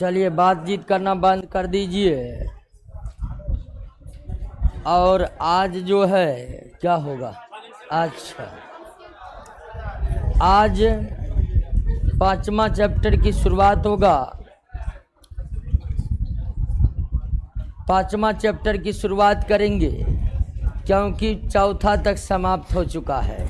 चलिए बातचीत करना बंद कर दीजिए। और आज जो है क्या होगा? अच्छा, आज 5वां चैप्टर की शुरुआत होगा। 5वां चैप्टर की शुरुआत करेंगे क्योंकि चौथा तक समाप्त हो चुका है।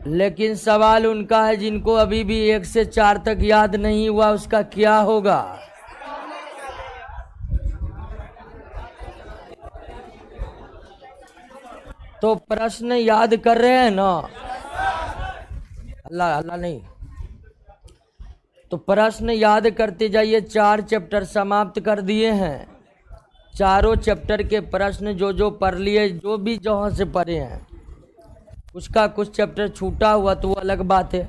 लेकिन सवाल उनका है जिनको अभी भी 1 से 4 तक याद नहीं हुआ, उसका क्या होगा? तो प्रश्न याद कर रहे हैं ना? अल्लाह अल्लाह नहीं, तो प्रश्न याद करते जाइए। 4 चैप्टर समाप्त कर दिए हैं। चारों चैप्टर के प्रश्न जो पढ़ लिए, जो भी जहाँ से पढ़े हैं, उसका कुछ चैप्टर छूटा हुआ तो वो अलग बात है,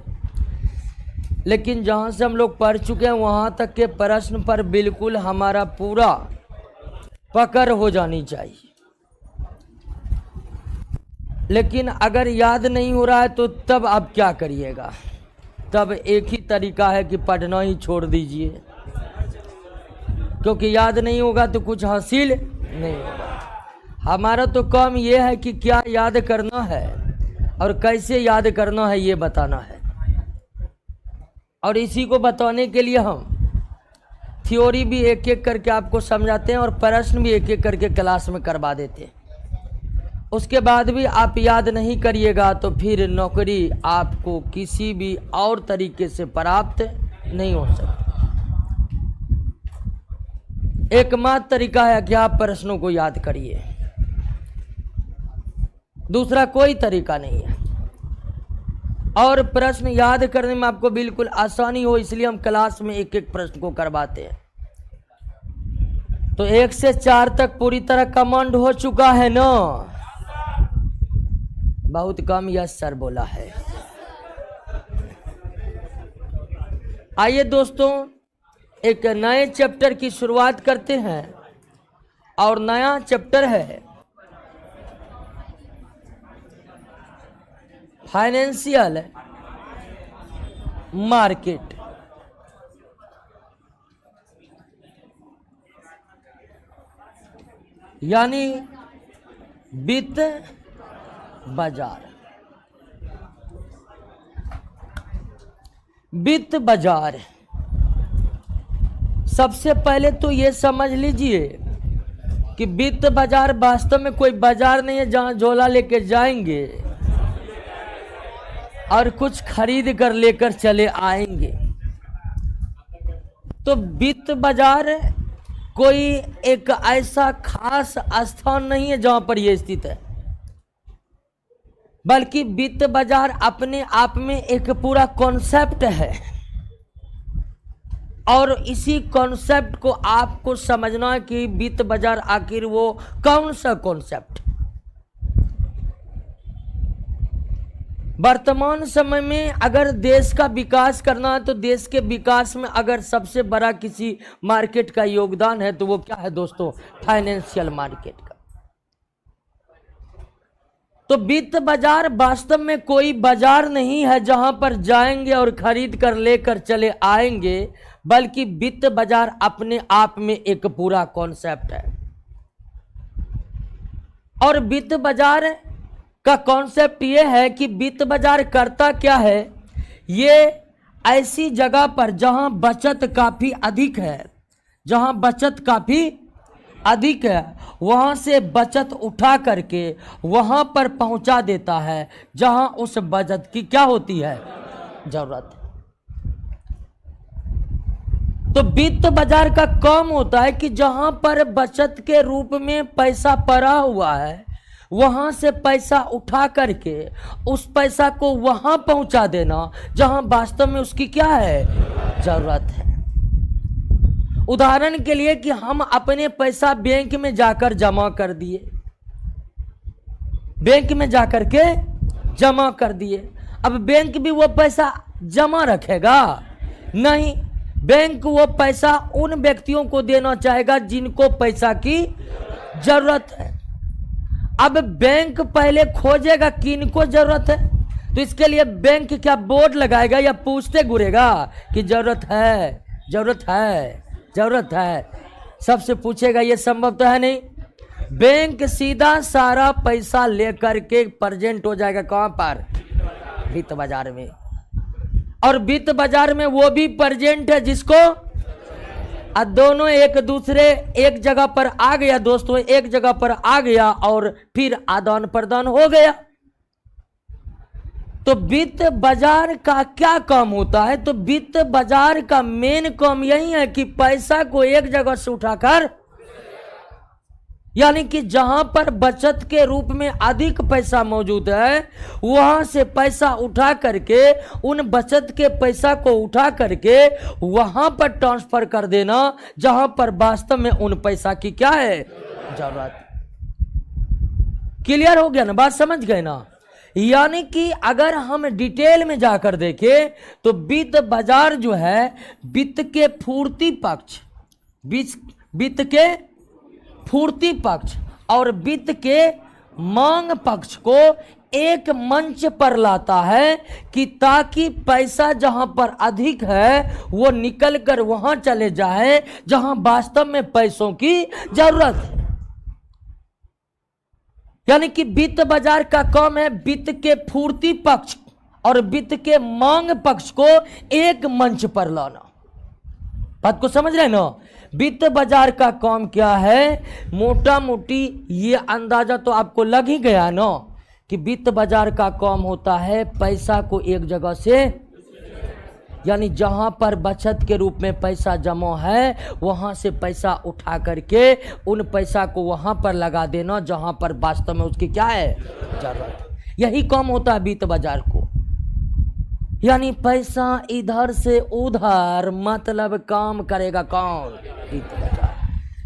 लेकिन जहाँ से हम लोग पढ़ चुके हैं वहाँ तक के प्रश्न पर बिल्कुल हमारा पूरा पकड़ हो जानी चाहिए। लेकिन अगर याद नहीं हो रहा है तो तब आप क्या करिएगा? तब एक ही तरीका है कि पढ़ना ही छोड़ दीजिए, क्योंकि याद नहीं होगा तो कुछ हासिल नहीं होगा। हमारा तो काम ये है कि क्या याद करना है और कैसे याद करना है ये बताना है। और इसी को बताने के लिए हम थ्योरी भी एक एक करके आपको समझाते हैं और प्रश्न भी एक एक करके क्लास में करवा देते हैं। उसके बाद भी आप याद नहीं करिएगा तो फिर नौकरी आपको किसी भी और तरीके से प्राप्त नहीं हो सकती। एकमात्र तरीका है कि आप प्रश्नों को याद करिए, दूसरा कोई तरीका नहीं है। और प्रश्न याद करने में आपको बिल्कुल आसानी हो इसलिए हम क्लास में एक एक प्रश्न को करवाते हैं। तो 1 से 4 तक पूरी तरह कमांड हो चुका है ना? बहुत कम यस सर बोला है। आइए दोस्तों, एक नए चैप्टर की शुरुआत करते हैं और नया चैप्टर है फाइनेंशियल मार्केट। यानी वित्त बाजार। वित्त बाजार, सबसे पहले तो ये समझ लीजिए कि वित्त बाजार वास्तव में कोई बाजार नहीं है जहां झोला लेकर जाएंगे और कुछ खरीद कर लेकर चले आएंगे। तो वित्त बाजार कोई एक ऐसा खास स्थान नहीं है जहां पर यह स्थित है, बल्कि वित्त बाजार अपने आप में एक पूरा कॉन्सेप्ट है। और इसी कॉन्सेप्ट को आपको समझना है कि वित्त बाजार आखिर वो कौन सा कॉन्सेप्ट। वर्तमान समय में अगर देश का विकास करना है तो देश के विकास में अगर सबसे बड़ा किसी मार्केट का योगदान है तो वो क्या है दोस्तों? फाइनेंशियल मार्केट का। तो वित्त बाजार वास्तव में कोई बाजार नहीं है जहां पर जाएंगे और खरीद कर लेकर चले आएंगे, बल्कि वित्त बाजार अपने आप में एक पूरा कॉन्सेप्ट है। और वित्त बाजार का कॉन्सेप्ट ये है कि वित्त बाजार करता क्या है? ये ऐसी जगह पर जहां बचत काफी अधिक है, जहां बचत काफी अधिक है, वहां से बचत उठा करके वहां पर पहुंचा देता है जहां उस बचत की क्या होती है? जरूरत। तो वित्त बाजार का काम होता है कि जहां पर बचत के रूप में पैसा पड़ा हुआ है वहां से पैसा उठा करके उस पैसा को वहां पहुंचा देना जहां वास्तव में उसकी क्या है? जरूरत है। उदाहरण के लिए कि हम अपने पैसा बैंक में जाकर जमा कर दिए, बैंक में जाकर के जमा कर दिए। अब बैंक भी वो पैसा जमा रखेगा? नहीं, बैंक वो पैसा उन व्यक्तियों को देना चाहेगा जिनको पैसा की जरूरत है। अब बैंक पहले खोजेगा किनको जरूरत है, तो इसके लिए बैंक क्या बोर्ड लगाएगा या पूछते घूरेगा कि जरूरत है, जरूरत है, जरूरत है, सबसे पूछेगा? ये संभव तो है नहीं। बैंक सीधा सारा पैसा लेकर के प्रेजेंट हो जाएगा कहां पर? वित्त बाजार में। और वित्त बाजार में वो भी प्रेजेंट है जिसको दोनों एक दूसरे एक जगह पर आ गया दोस्तों, एक जगह पर आ गया और फिर आदान प्रदान हो गया। तो वित्त बाजार का क्या काम होता है? तो वित्त बाजार का मेन काम यही है कि पैसा को एक जगह से उठाकर, यानी कि जहां पर बचत के रूप में अधिक पैसा मौजूद है वहां से पैसा उठा करके, उन बचत के पैसा को उठा करके वहां पर ट्रांसफर कर देना जहां पर वास्तव में उन पैसा की क्या है? जरूरत। क्लियर हो गया ना? बात समझ गए ना? यानी कि अगर हम डिटेल में जाकर देखें तो वित्त बाजार जो है वित्त के पूर्ति पक्ष, वित्त के पूर्ति पक्ष और वित्त के मांग पक्ष को एक मंच पर लाता है कि ताकि पैसा जहां पर अधिक है वो निकल कर वहां चले जाए जहां वास्तव में पैसों की जरूरत है। यानी कि वित्त बाजार का काम है वित्त के पूर्ति पक्ष और वित्त के मांग पक्ष को एक मंच पर लाना। बात को समझ रहे ना? वित्त बाजार का काम क्या है? मोटा मोटी ये अंदाजा तो आपको लग ही गया ना कि वित्त बाजार का काम होता है पैसा को एक जगह से, यानी जहां पर बचत के रूप में पैसा जमा है वहां से पैसा उठा करके उन पैसा को वहां पर लगा देना जहां पर वास्तव में उसकी क्या है? जरूरत। यही काम होता है वित्त बाजार को। यानी पैसा इधर से उधर मतलब काम करेगा कौन? वित्त बाजार।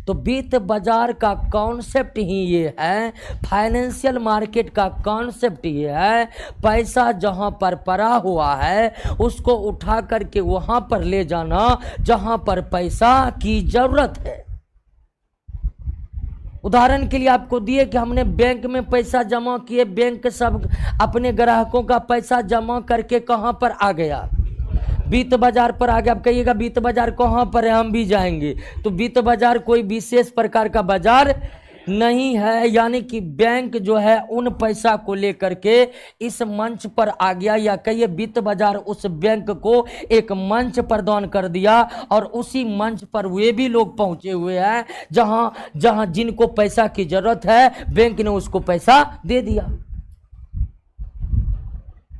तो वित्त बाजार का कॉन्सेप्ट ही ये है, फाइनेंशियल मार्केट का कॉन्सेप्ट ये है, पैसा जहां पर पड़ा हुआ है उसको उठा करके वहां पर ले जाना जहां पर पैसा की जरूरत है। उदाहरण के लिए आपको दिए कि हमने बैंक में पैसा जमा किए, बैंक सब अपने ग्राहकों का पैसा जमा करके कहां पर आ गया? वित्त बाजार पर आ गया। आप कहिएगा वित्त बाजार कहां पर है? हम भी जाएंगे। तो वित्त बाजार कोई विशेष प्रकार का बाजार नहीं है, यानी कि बैंक जो है उन पैसा को लेकर के इस मंच पर आ गया, या कहिए वित्त बाजार उस बैंक को एक मंच प्रदान कर दिया और उसी मंच पर वे भी लोग पहुंचे हुए हैं जहां जहां जिनको पैसा की जरूरत है बैंक ने उसको पैसा दे दिया।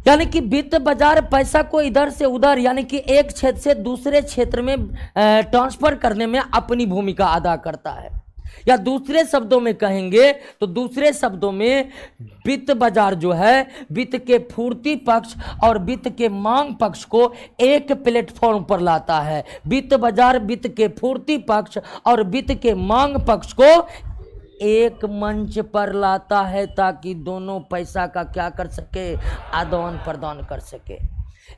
यानी कि वित्त बाजार पैसा को इधर से उधर यानी कि एक क्षेत्र से दूसरे क्षेत्र में ट्रांसफर करने में अपनी भूमिका अदा करता है। या दूसरे शब्दों में कहेंगे तो दूसरे शब्दों में वित्त बाजार जो है वित्त के पूर्ति पक्ष और वित्त के मांग पक्ष को एक प्लेटफॉर्म पर लाता है। वित्त बाजार वित्त के पूर्ति पक्ष और वित्त के मांग पक्ष को एक मंच पर लाता है ताकि दोनों पैसा का क्या कर सके? आदान प्रदान कर सके।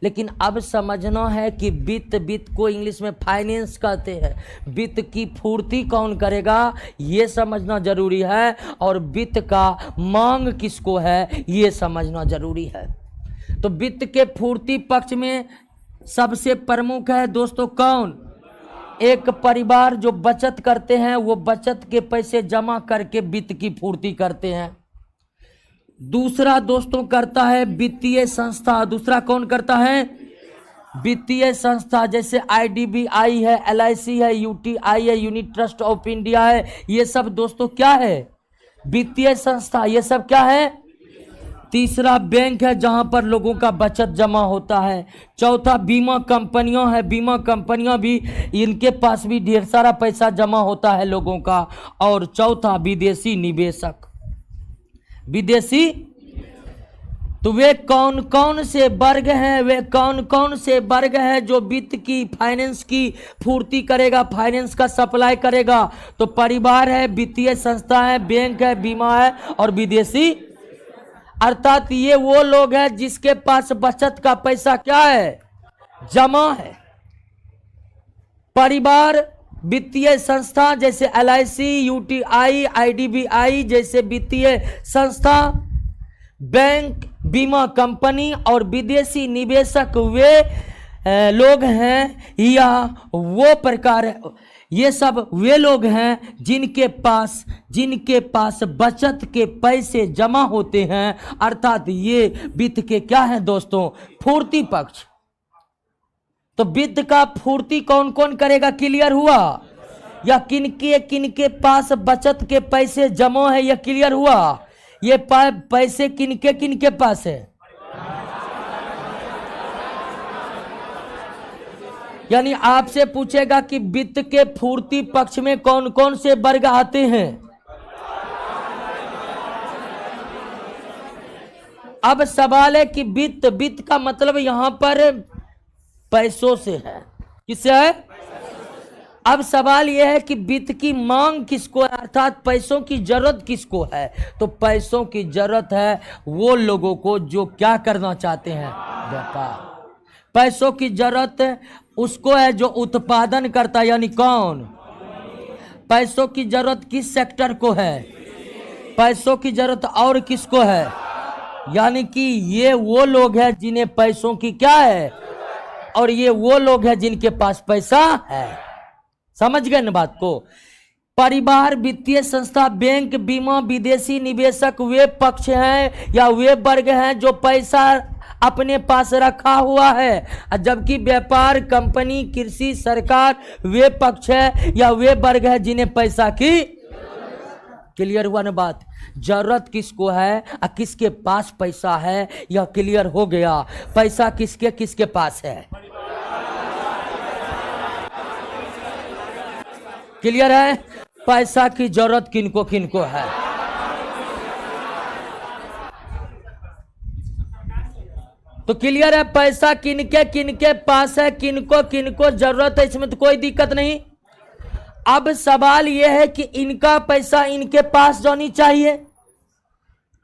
लेकिन अब समझना है कि वित्त को इंग्लिश में फाइनेंस कहते हैं। वित्त की पूर्ति कौन करेगा ये समझना जरूरी है और वित्त का मांग किसको है ये समझना जरूरी है। तो वित्त के पूर्ति पक्ष में सबसे प्रमुख है दोस्तों कौन? एक परिवार जो बचत करते हैं, वो बचत के पैसे जमा करके वित्त की पूर्ति करते हैं। दूसरा दोस्तों करता है वित्तीय संस्था। दूसरा कौन करता है? वित्तीय संस्था, जैसे IDBI है, LIC है, UTI है, यूनिट ट्रस्ट ऑफ इंडिया है। ये सब दोस्तों क्या है? वित्तीय संस्था। ये सब क्या है? तीसरा बैंक है जहां पर लोगों का बचत जमा होता है। चौथा बीमा कंपनियां है। बीमा कंपनियां भी, इनके पास भी ढेर सारा पैसा जमा होता है लोगों का। और चौथा विदेशी निवेशक। विदेशी तो वे कौन कौन से वर्ग हैं? वे कौन कौन से वर्ग हैं जो वित्त की फाइनेंस की पूर्ति करेगा, फाइनेंस का सप्लाई करेगा? तो परिवार है, वित्तीय संस्था है, बैंक है, बीमा है और विदेशी। अर्थात ये वो लोग हैं जिसके पास बचत का पैसा क्या है? जमा है। परिवार, वित्तीय संस्था जैसे LIC, UTI, IDBI जैसे वित्तीय संस्था, बैंक, बीमा कंपनी और विदेशी निवेशक वे लोग हैं या वो प्रकार, ये सब वे लोग हैं जिनके पास बचत के पैसे जमा होते हैं, अर्थात ये वित्त के क्या हैं दोस्तों, पूर्ति पक्ष। तो वित्त का पूर्ति कौन कौन करेगा, क्लियर हुआ? या किनके पास बचत के पैसे जमा है, यह क्लियर हुआ? ये पैसे किनके पास है? यानी आपसे पूछेगा कि वित्त के पूर्ति पक्ष में कौन कौन से वर्ग आते हैं। अब सवाल है कि वित्त का मतलब यहां पर पैसों से है, किससे है? अब सवाल यह है कि वित्त की मांग किसको है, अर्थात पैसों की जरूरत किसको है? तो पैसों की जरूरत है वो लोगों को जो क्या करना चाहते हैं, व्यापार। पैसों की जरूरत उसको है जो उत्पादन करता है, यानी कौन? पैसों की जरूरत किस सेक्टर को है? पैसों की जरूरत और किसको है? यानी कि ये वो लोग हैं जिन्हें पैसों की क्या है, और ये वो लोग हैं जिनके पास पैसा है। समझ गए ना बात को? परिवार, वित्तीय संस्था, बैंक, बीमा, विदेशी निवेशक वे पक्ष हैं या वे वर्ग हैं जो पैसा अपने पास रखा हुआ है, जबकि व्यापार, कंपनी, कृषि, सरकार वे पक्ष है या वे वर्ग है जिन्हें पैसा की। क्लियर हुआ ना बात? जरूरत किसको है और किसके पास पैसा है, यह क्लियर हो गया। पैसा किसके पास है, क्लियर है? पैसा की जरूरत किनको है। तो क्लियर है, पैसा किनके पास है, किनको जरूरत है, इसमें तो कोई दिक्कत नहीं। अब सवाल यह है कि इनका पैसा इनके पास जानी चाहिए,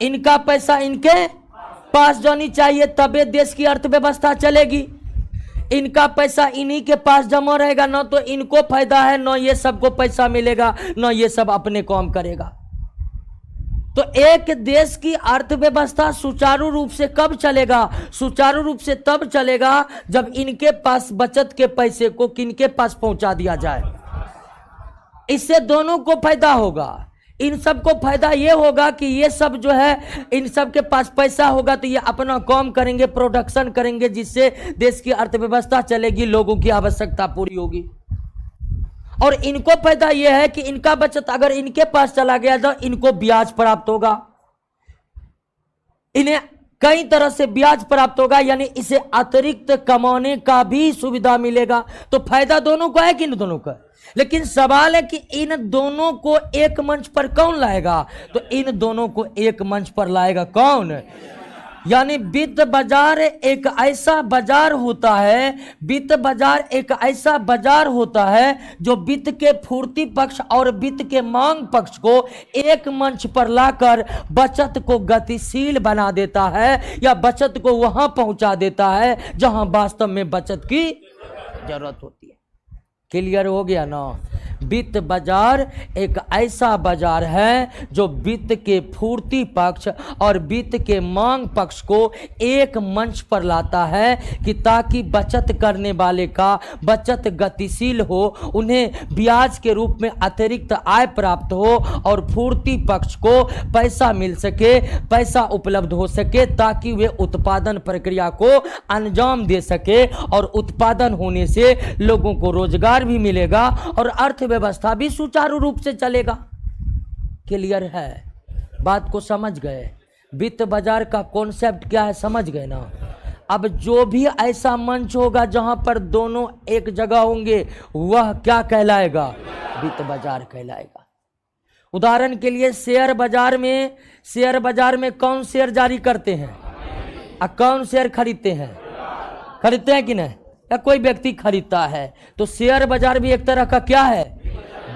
इनका पैसा इनके पास जानी चाहिए, तबे देश की अर्थव्यवस्था चलेगी। इनका पैसा इन्हीं के पास जमा रहेगा, ना तो इनको फायदा है, ना ये सबको पैसा मिलेगा, ना ये सब अपने काम करेगा। तो एक देश की अर्थव्यवस्था सुचारू रूप से कब चलेगा? सुचारू रूप से तब चलेगा जब इनके पास बचत के पैसे को किनके पास पहुंचा दिया जाए। इससे दोनों को फायदा होगा। इन सबको फायदा ये होगा कि ये सब जो है, इन सब के पास पैसा होगा तो ये अपना काम करेंगे, प्रोडक्शन करेंगे, जिससे देश की अर्थव्यवस्था चलेगी, लोगों की आवश्यकता पूरी होगी। और इनको फायदा यह है कि इनका बचत अगर इनके पास चला गया तो इनको ब्याज प्राप्त होगा, इन्हें कई तरह से ब्याज प्राप्त होगा, यानी इसे अतिरिक्त कमाने का भी सुविधा मिलेगा। तो फायदा दोनों को है कि इन दोनों का? लेकिन सवाल है कि इन दोनों को एक मंच पर कौन लाएगा? तो इन दोनों को एक मंच पर लाएगा कौन? यानी वित्त बाजार एक ऐसा बाजार होता है, वित्त बाजार एक ऐसा बाजार होता है जो वित्त के पूर्ति पक्ष और वित्त के मांग पक्ष को एक मंच पर लाकर बचत को गतिशील बना देता है, या बचत को वहां पहुंचा देता है जहां वास्तव में बचत की जरूरत होती है। क्लियर हो गया ना? वित्त बाजार एक ऐसा बाजार है जो वित्त के पूर्ति पक्ष और वित्त के मांग पक्ष को एक मंच पर लाता है कि ताकि बचत करने वाले का बचत गतिशील हो, उन्हें ब्याज के रूप में अतिरिक्त आय प्राप्त हो और पूर्ति पक्ष को पैसा मिल सके, पैसा उपलब्ध हो सके, ताकि वे उत्पादन प्रक्रिया को अंजाम दे सके, और उत्पादन होने से लोगों को रोजगार भी मिलेगा और अर्थव्यवस्था भी सुचारू रूप से चलेगा। क्लियर है? बात को समझ गए? वित्त बाजार का कॉन्सेप्ट क्या है, समझ गए ना? अब जो भी ऐसा मंच होगा जहां पर दोनों एक जगह होंगे, वह क्या कहलाएगा? वित्त बाजार कहलाएगा। उदाहरण के लिए शेयर बाजार में कौन शेयर जारी करते हैं और कौन शेयर खरीदते हैं? खरीदते हैं कि नहीं? या कोई व्यक्ति खरीदता है। तो शेयर बाजार भी एक तरह का क्या है?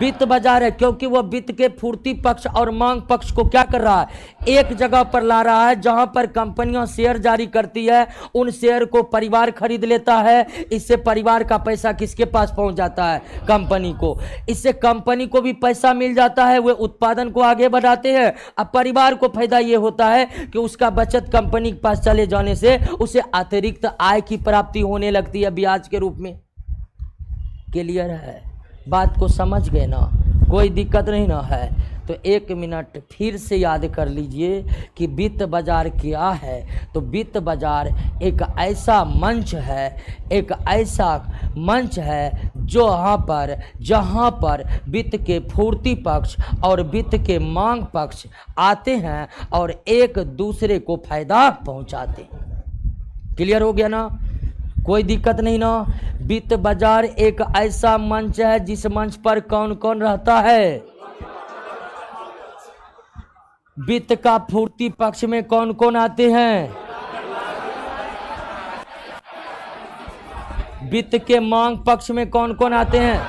वित्त बाजार है, क्योंकि वह वित्त के पूर्ति पक्ष और मांग पक्ष को क्या कर रहा है, एक जगह पर ला रहा है। जहां पर कंपनियां शेयर जारी करती है, उन शेयर को परिवार खरीद लेता है। इससे परिवार का पैसा किसके पास पहुंच जाता है, कंपनी को। इससे कंपनी को भी पैसा मिल जाता है, वे उत्पादन को आगे बढ़ाते हैं। अब परिवार को फायदा यह होता है कि उसका बचत कंपनी के पास चले जाने से उसे अतिरिक्त आय की प्राप्ति होने लगती है ब्याज के रूप में। क्लियर है, बात को समझ गए ना, कोई दिक्कत नहीं ना है। तो 1 मिनट फिर से याद कर लीजिए कि वित्त बाजार क्या है। तो वित्त बाजार एक ऐसा मंच है, एक ऐसा मंच है जहां पर वित्त के पूर्ति पक्ष और वित्त के मांग पक्ष आते हैं और एक दूसरे को फायदा पहुंचाते हैं। क्लियर हो गया ना, कोई दिक्कत नहीं ना। वित्त बाजार एक ऐसा मंच है जिस मंच पर कौन कौन रहता है, वित्त का पूर्ति पक्ष में कौन कौन आते हैं, वित्त के मांग पक्ष में कौन कौन आते हैं।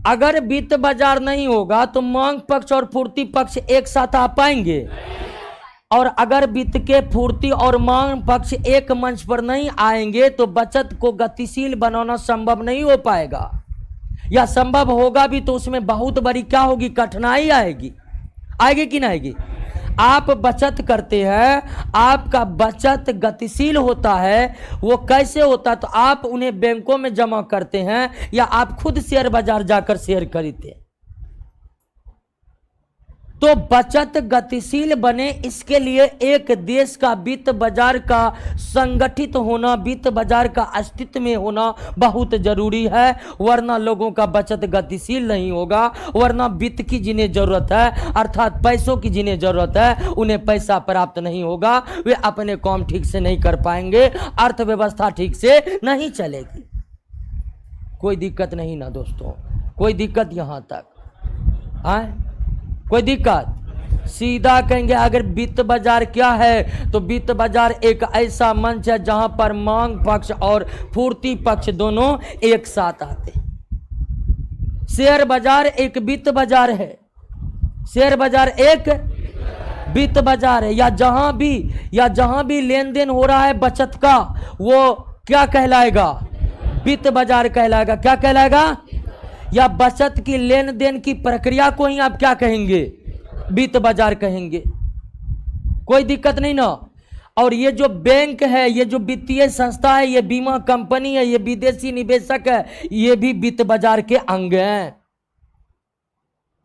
अगर वित्त बाजार नहीं होगा तो मांग पक्ष और पूर्ति पक्ष एक साथ आ पाएंगे, और अगर वित्त के पूर्ति और मांग पक्ष एक मंच पर नहीं आएंगे तो बचत को गतिशील बनाना संभव नहीं हो पाएगा, या संभव होगा भी तो उसमें बहुत बड़ी क्या होगी, कठिनाई आएगी। आएगी कि नहीं आएगी। आप बचत करते हैं, आपका बचत गतिशील होता है, वो कैसे होता है, तो आप उन्हें बैंकों में जमा करते हैं या आप खुद शेयर बाजार जाकर शेयर खरीदते हैं। तो बचत गतिशील बने, इसके लिए एक देश का वित्त बाजार का संगठित होना, वित्त बाजार का अस्तित्व में होना बहुत जरूरी है, वरना लोगों का बचत गतिशील नहीं होगा। वरना वित्त की जिन्हें जरूरत है, अर्थात पैसों की जिन्हें जरूरत है, उन्हें पैसा प्राप्त नहीं होगा, वे अपने काम ठीक से नहीं कर पाएंगे, अर्थव्यवस्था ठीक से नहीं चलेगी। कोई दिक्कत नहीं ना दोस्तों, कोई दिक्कत यहां तक है, कोई दिक्कत। सीधा कहेंगे अगर वित्त बाजार क्या है, तो वित्त बाजार एक ऐसा मंच है जहां पर मांग पक्ष और पूर्ति पक्ष दोनों एक साथ आते हैं। शेयर बाजार एक वित्त बाजार है, शेयर बाजार एक वित्त बाजार है। या जहां भी लेन देन हो रहा है बचत का, वो क्या कहलाएगा, वित्त बाजार कहलाएगा। क्या कहलाएगा, या बचत की लेन देन की प्रक्रिया को ही आप क्या कहेंगे, वित्त बाजार कहेंगे। कोई दिक्कत नहीं ना। और ये जो बैंक है, ये जो वित्तीय संस्था है, ये बीमा कंपनी है, ये विदेशी निवेशक है, ये भी वित्त बाजार के अंग हैं।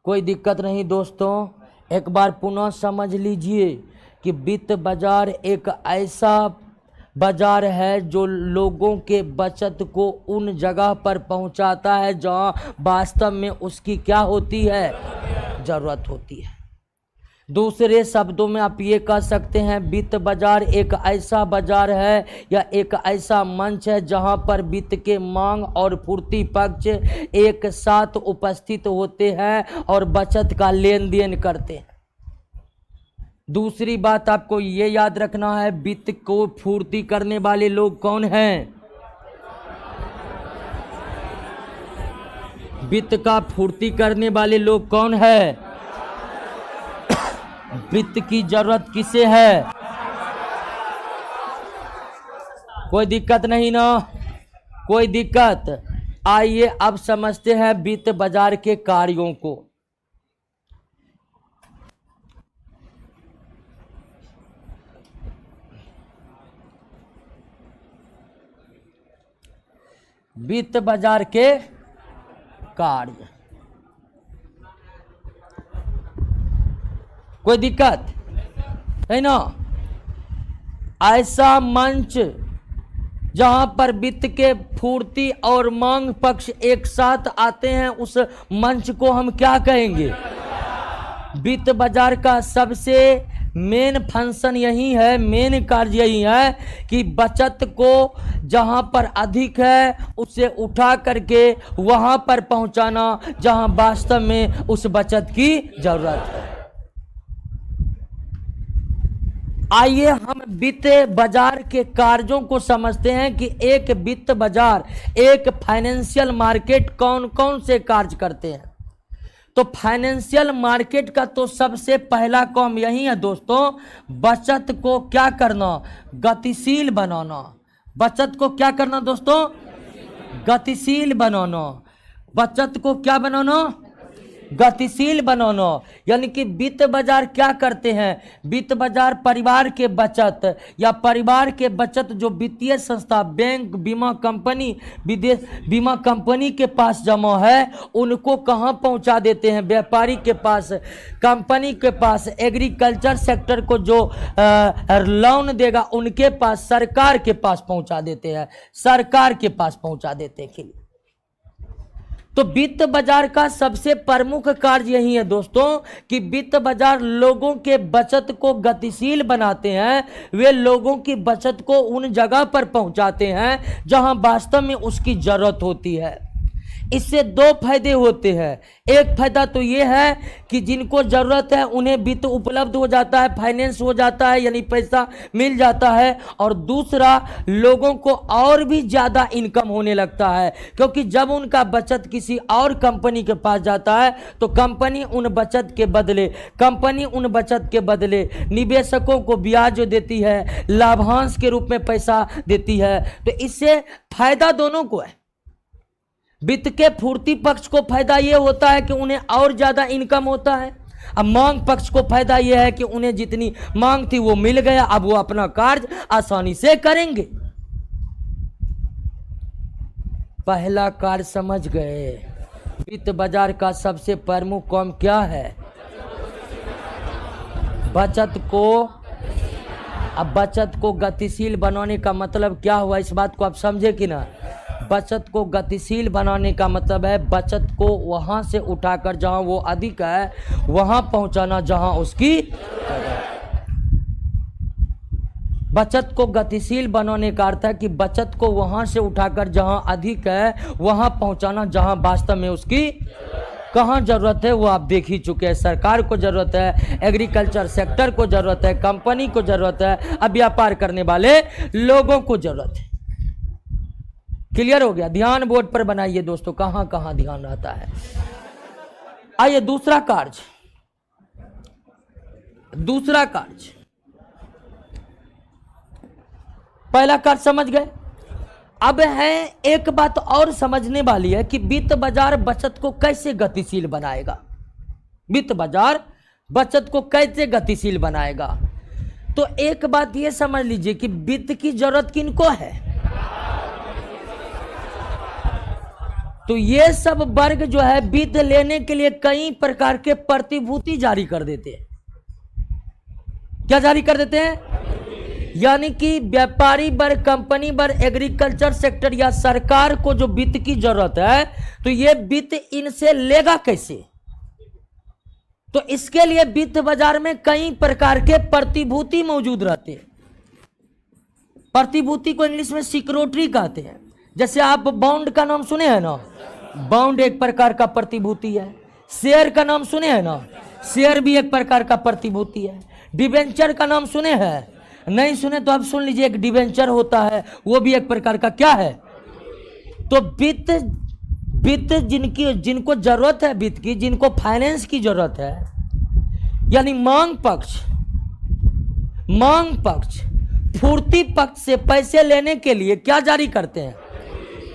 कोई दिक्कत नहीं दोस्तों, एक बार पुनः समझ लीजिए कि वित्त बाजार एक ऐसा बाजार है जो लोगों के बचत को उन जगह पर पहुंचाता है जहां वास्तव में उसकी क्या होती है, जरूरत होती है। दूसरे शब्दों में आप ये कह सकते हैं, वित्त बाजार एक ऐसा बाजार है या एक ऐसा मंच है जहां पर वित्त के मांग और पूर्ति पक्ष एक साथ उपस्थित होते हैं और बचत का लेन देन करते हैं। दूसरी बात आपको ये याद रखना है, वित्त को पूर्ति करने वाले लोग कौन हैं, वित्त का पूर्ति करने वाले लोग कौन है, वित्त की जरूरत किसे है। कोई दिक्कत नहीं ना, कोई दिक्कत। आइए अब समझते हैं वित्त बाजार के कार्यों को। वित्त बाजार के कार्य, कोई दिक्कत है ना। ऐसा मंच जहां पर वित्त के पूर्ति और मांग पक्ष एक साथ आते हैं, उस मंच को हम क्या कहेंगे, वित्त बाजार का सबसे मेन फंक्शन यही है, मेन कार्य यही है कि बचत को जहां पर अधिक है उसे उठा करके वहां पर पहुंचाना जहां वास्तव में उस बचत की जरूरत है। आइए हम वित्त बाजार के कार्यों को समझते हैं कि एक वित्त बाजार, एक फाइनेंशियल मार्केट कौन कौन से कार्य करते हैं। तो फाइनेंशियल मार्केट का तो सबसे पहला काम यही है दोस्तों, बचत को क्या करना, गतिशील बनाना। बचत को क्या करना दोस्तों, गतिशील बनाना। बचत को क्या बनाना, गतिशील बनाना। यानी कि वित्त बाजार क्या करते हैं, वित्त बाजार परिवार के बचत या परिवार के बचत जो वित्तीय संस्था, बैंक, बीमा कंपनी, विदेश बीमा कंपनी के पास जमा है, उनको कहाँ पहुंचा देते हैं, व्यापारी के पास, कंपनी के पास, एग्रीकल्चर सेक्टर को जो लोन देगा उनके पास, सरकार के पास पहुंचा देते हैं, सरकार के पास पहुंचा देते हैं के लिए। तो वित्त बाजार का सबसे प्रमुख कार्य यही है दोस्तों कि वित्त बाजार लोगों के बचत को गतिशील बनाते हैं। वे लोगों की बचत को उन जगह पर पहुंचाते हैं जहां वास्तव में उसकी जरूरत होती है। इससे दो फायदे होते हैं। एक फायदा तो ये है कि जिनको जरूरत है उन्हें वित्त उपलब्ध हो जाता है, फाइनेंस हो जाता है, यानी पैसा मिल जाता है। और दूसरा, लोगों को और भी ज्यादा इनकम होने लगता है, क्योंकि जब उनका बचत किसी और कंपनी के पास जाता है तो कंपनी उन बचत के बदले निवेशकों को ब्याज देती है, लाभांश के रूप में पैसा देती है। तो इससे फायदा दोनों को है। वित्त के पूर्ति पक्ष को फायदा यह होता है कि उन्हें और ज्यादा इनकम होता है। अब मांग पक्ष को फायदा यह है कि उन्हें जितनी मांग थी वो मिल गया, अब वो अपना कार्य आसानी से करेंगे। पहला कार्य समझ गए। वित्त बाजार का सबसे प्रमुख काम क्या है, बचत को। अब बचत को गतिशील बनाने का मतलब क्या हुआ, इस बात को आप समझे कि ना। बचत को गतिशील बनाने का मतलब है बचत को वहां से उठाकर जहां वो अधिक है वहां पहुंचाना जहां उसकी। बचत को गतिशील बनाने का अर्थ है कि बचत को वहां से उठाकर जहां अधिक है वहां पहुंचाना जहां वास्तव में उसकी कहाँ जरूरत है वो आप देख ही चुके हैं। सरकार को जरूरत है, एग्रीकल्चर सेक्टर को जरूरत है, कंपनी को जरूरत है, अब व्यापार करने वाले लोगों को जरूरत है। क्लियर हो गया। ध्यान बोर्ड पर बनाइए दोस्तों, कहां कहां ध्यान रहता है। आइए दूसरा कार्य। पहला कार्य समझ गए। अब है एक बात और समझने वाली है कि वित्त बाजार बचत को कैसे गतिशील बनाएगा। वित्त बाजार बचत को कैसे गतिशील बनाएगा। तो एक बात यह समझ लीजिए कि वित्त की जरूरत किनको है। तो ये सब वर्ग जो है वित्त लेने के लिए कई प्रकार के प्रतिभूति जारी कर देते हैं। क्या जारी कर देते हैं, यानी कि व्यापारी वर्ग, कंपनी वर्ग, एग्रीकल्चर सेक्टर या सरकार को जो वित्त की जरूरत है तो ये वित्त इनसे लेगा कैसे। तो इसके लिए वित्त बाजार में कई प्रकार के प्रतिभूति मौजूद रहते हैं। प्रतिभूति को इंग्लिश में सिक्योरिटी कहते हैं। जैसे आप बॉन्ड का नाम सुने हैं ना, बॉन्ड एक प्रकार का प्रतिभूति है। शेयर का नाम सुने हैं ना, शेयर भी एक प्रकार का प्रतिभूति है। डिबेंचर का नाम सुने हैं, नहीं सुने तो आप सुन लीजिए, एक डिबेंचर होता है वो भी एक प्रकार का क्या है। तो वित्त जिनको जरूरत है वित्त की, जिनको फाइनेंस की जरूरत है, यानी मांग पक्ष पूर्ति पक्ष से पैसे लेने के लिए क्या जारी करते हैं,